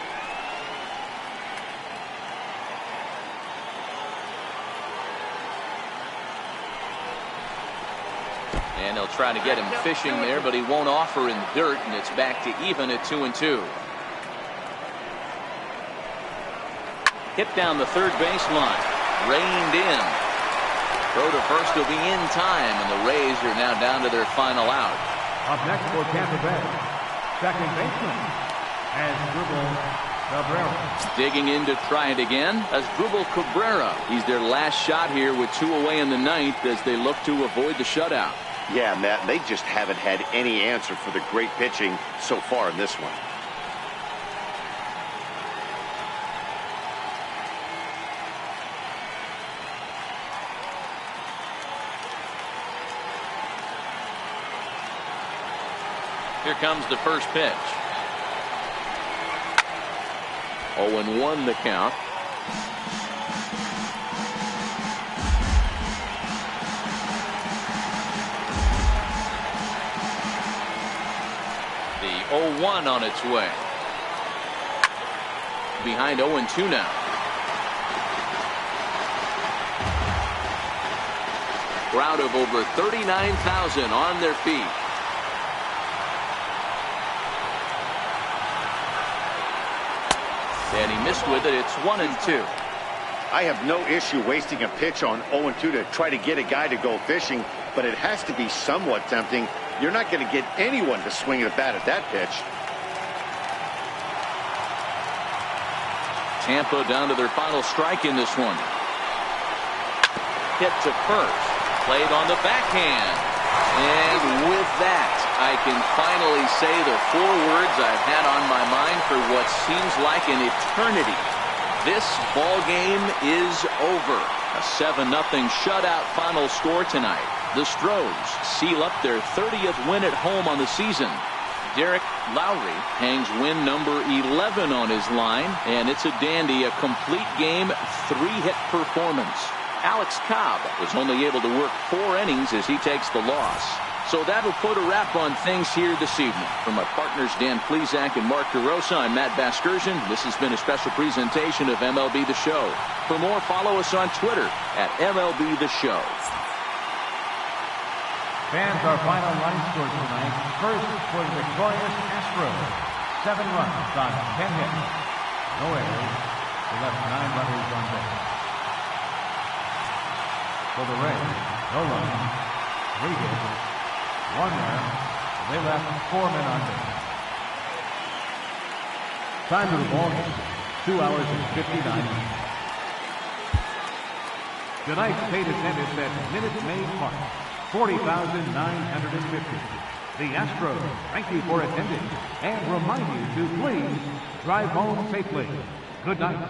[SPEAKER 1] And they'll try to get him fishing there, but he won't offer in dirt, and it's back to even at 2-2. Hit down the third baseline. Reined in. Throw to first will be in time, and the Rays are now down to their final out.
[SPEAKER 3] Up next for Tampa Bay, second baseman, Asdrubal Cabrera.
[SPEAKER 1] Digging in to try it again, Asdrubal Cabrera. He's their last shot here with 2 away in the 9th as they look to avoid the shutout.
[SPEAKER 2] Yeah, Matt, they just haven't had any answer for the great pitching so far in this one.
[SPEAKER 1] Here comes the first pitch. 0-1 the count. The 0-1 on its way. Behind 0-2 now. Crowd of over 39,000 on their feet. And he missed with it. It's 1-2.
[SPEAKER 2] I have no issue wasting a pitch on 0-2 to try to get a guy to go fishing, but it has to be somewhat tempting. You're not going to get anyone to swing a bat at that pitch.
[SPEAKER 1] Tampa down to their final strike in this one. Hit to first. Played on the backhand. And with that, I can finally say the 4 words I've had on my mind for what seems like an eternity. This ball game is over. A 7-0 shutout final score tonight. The Astros seal up their 30th win at home on the season. Derek Lowry hangs win number 11 on his line, and it's a dandy, a complete game, 3-hit performance. Alex Cobb was only able to work 4 innings as he takes the loss. So that'll put a wrap on things here this evening. For my partners Dan Plesac and Mark DeRosa, I'm Matt Vasgersian. This has been a special presentation of MLB The Show. For more, follow us on Twitter at MLB The Show.
[SPEAKER 3] Fans, our final line score tonight. First for the victorious Astros. 7 runs on 10 hits. No errors. They left 9 runners on base. For the Rays, no runs, 3 hits, 1 error. They left 4 men on base. Time of the ball game, 2 hours and 59 minutes. Tonight's paid attendance at Minute Maid Park, 40,950. The Astros thank you for attending and remind you to please drive home safely. Good night.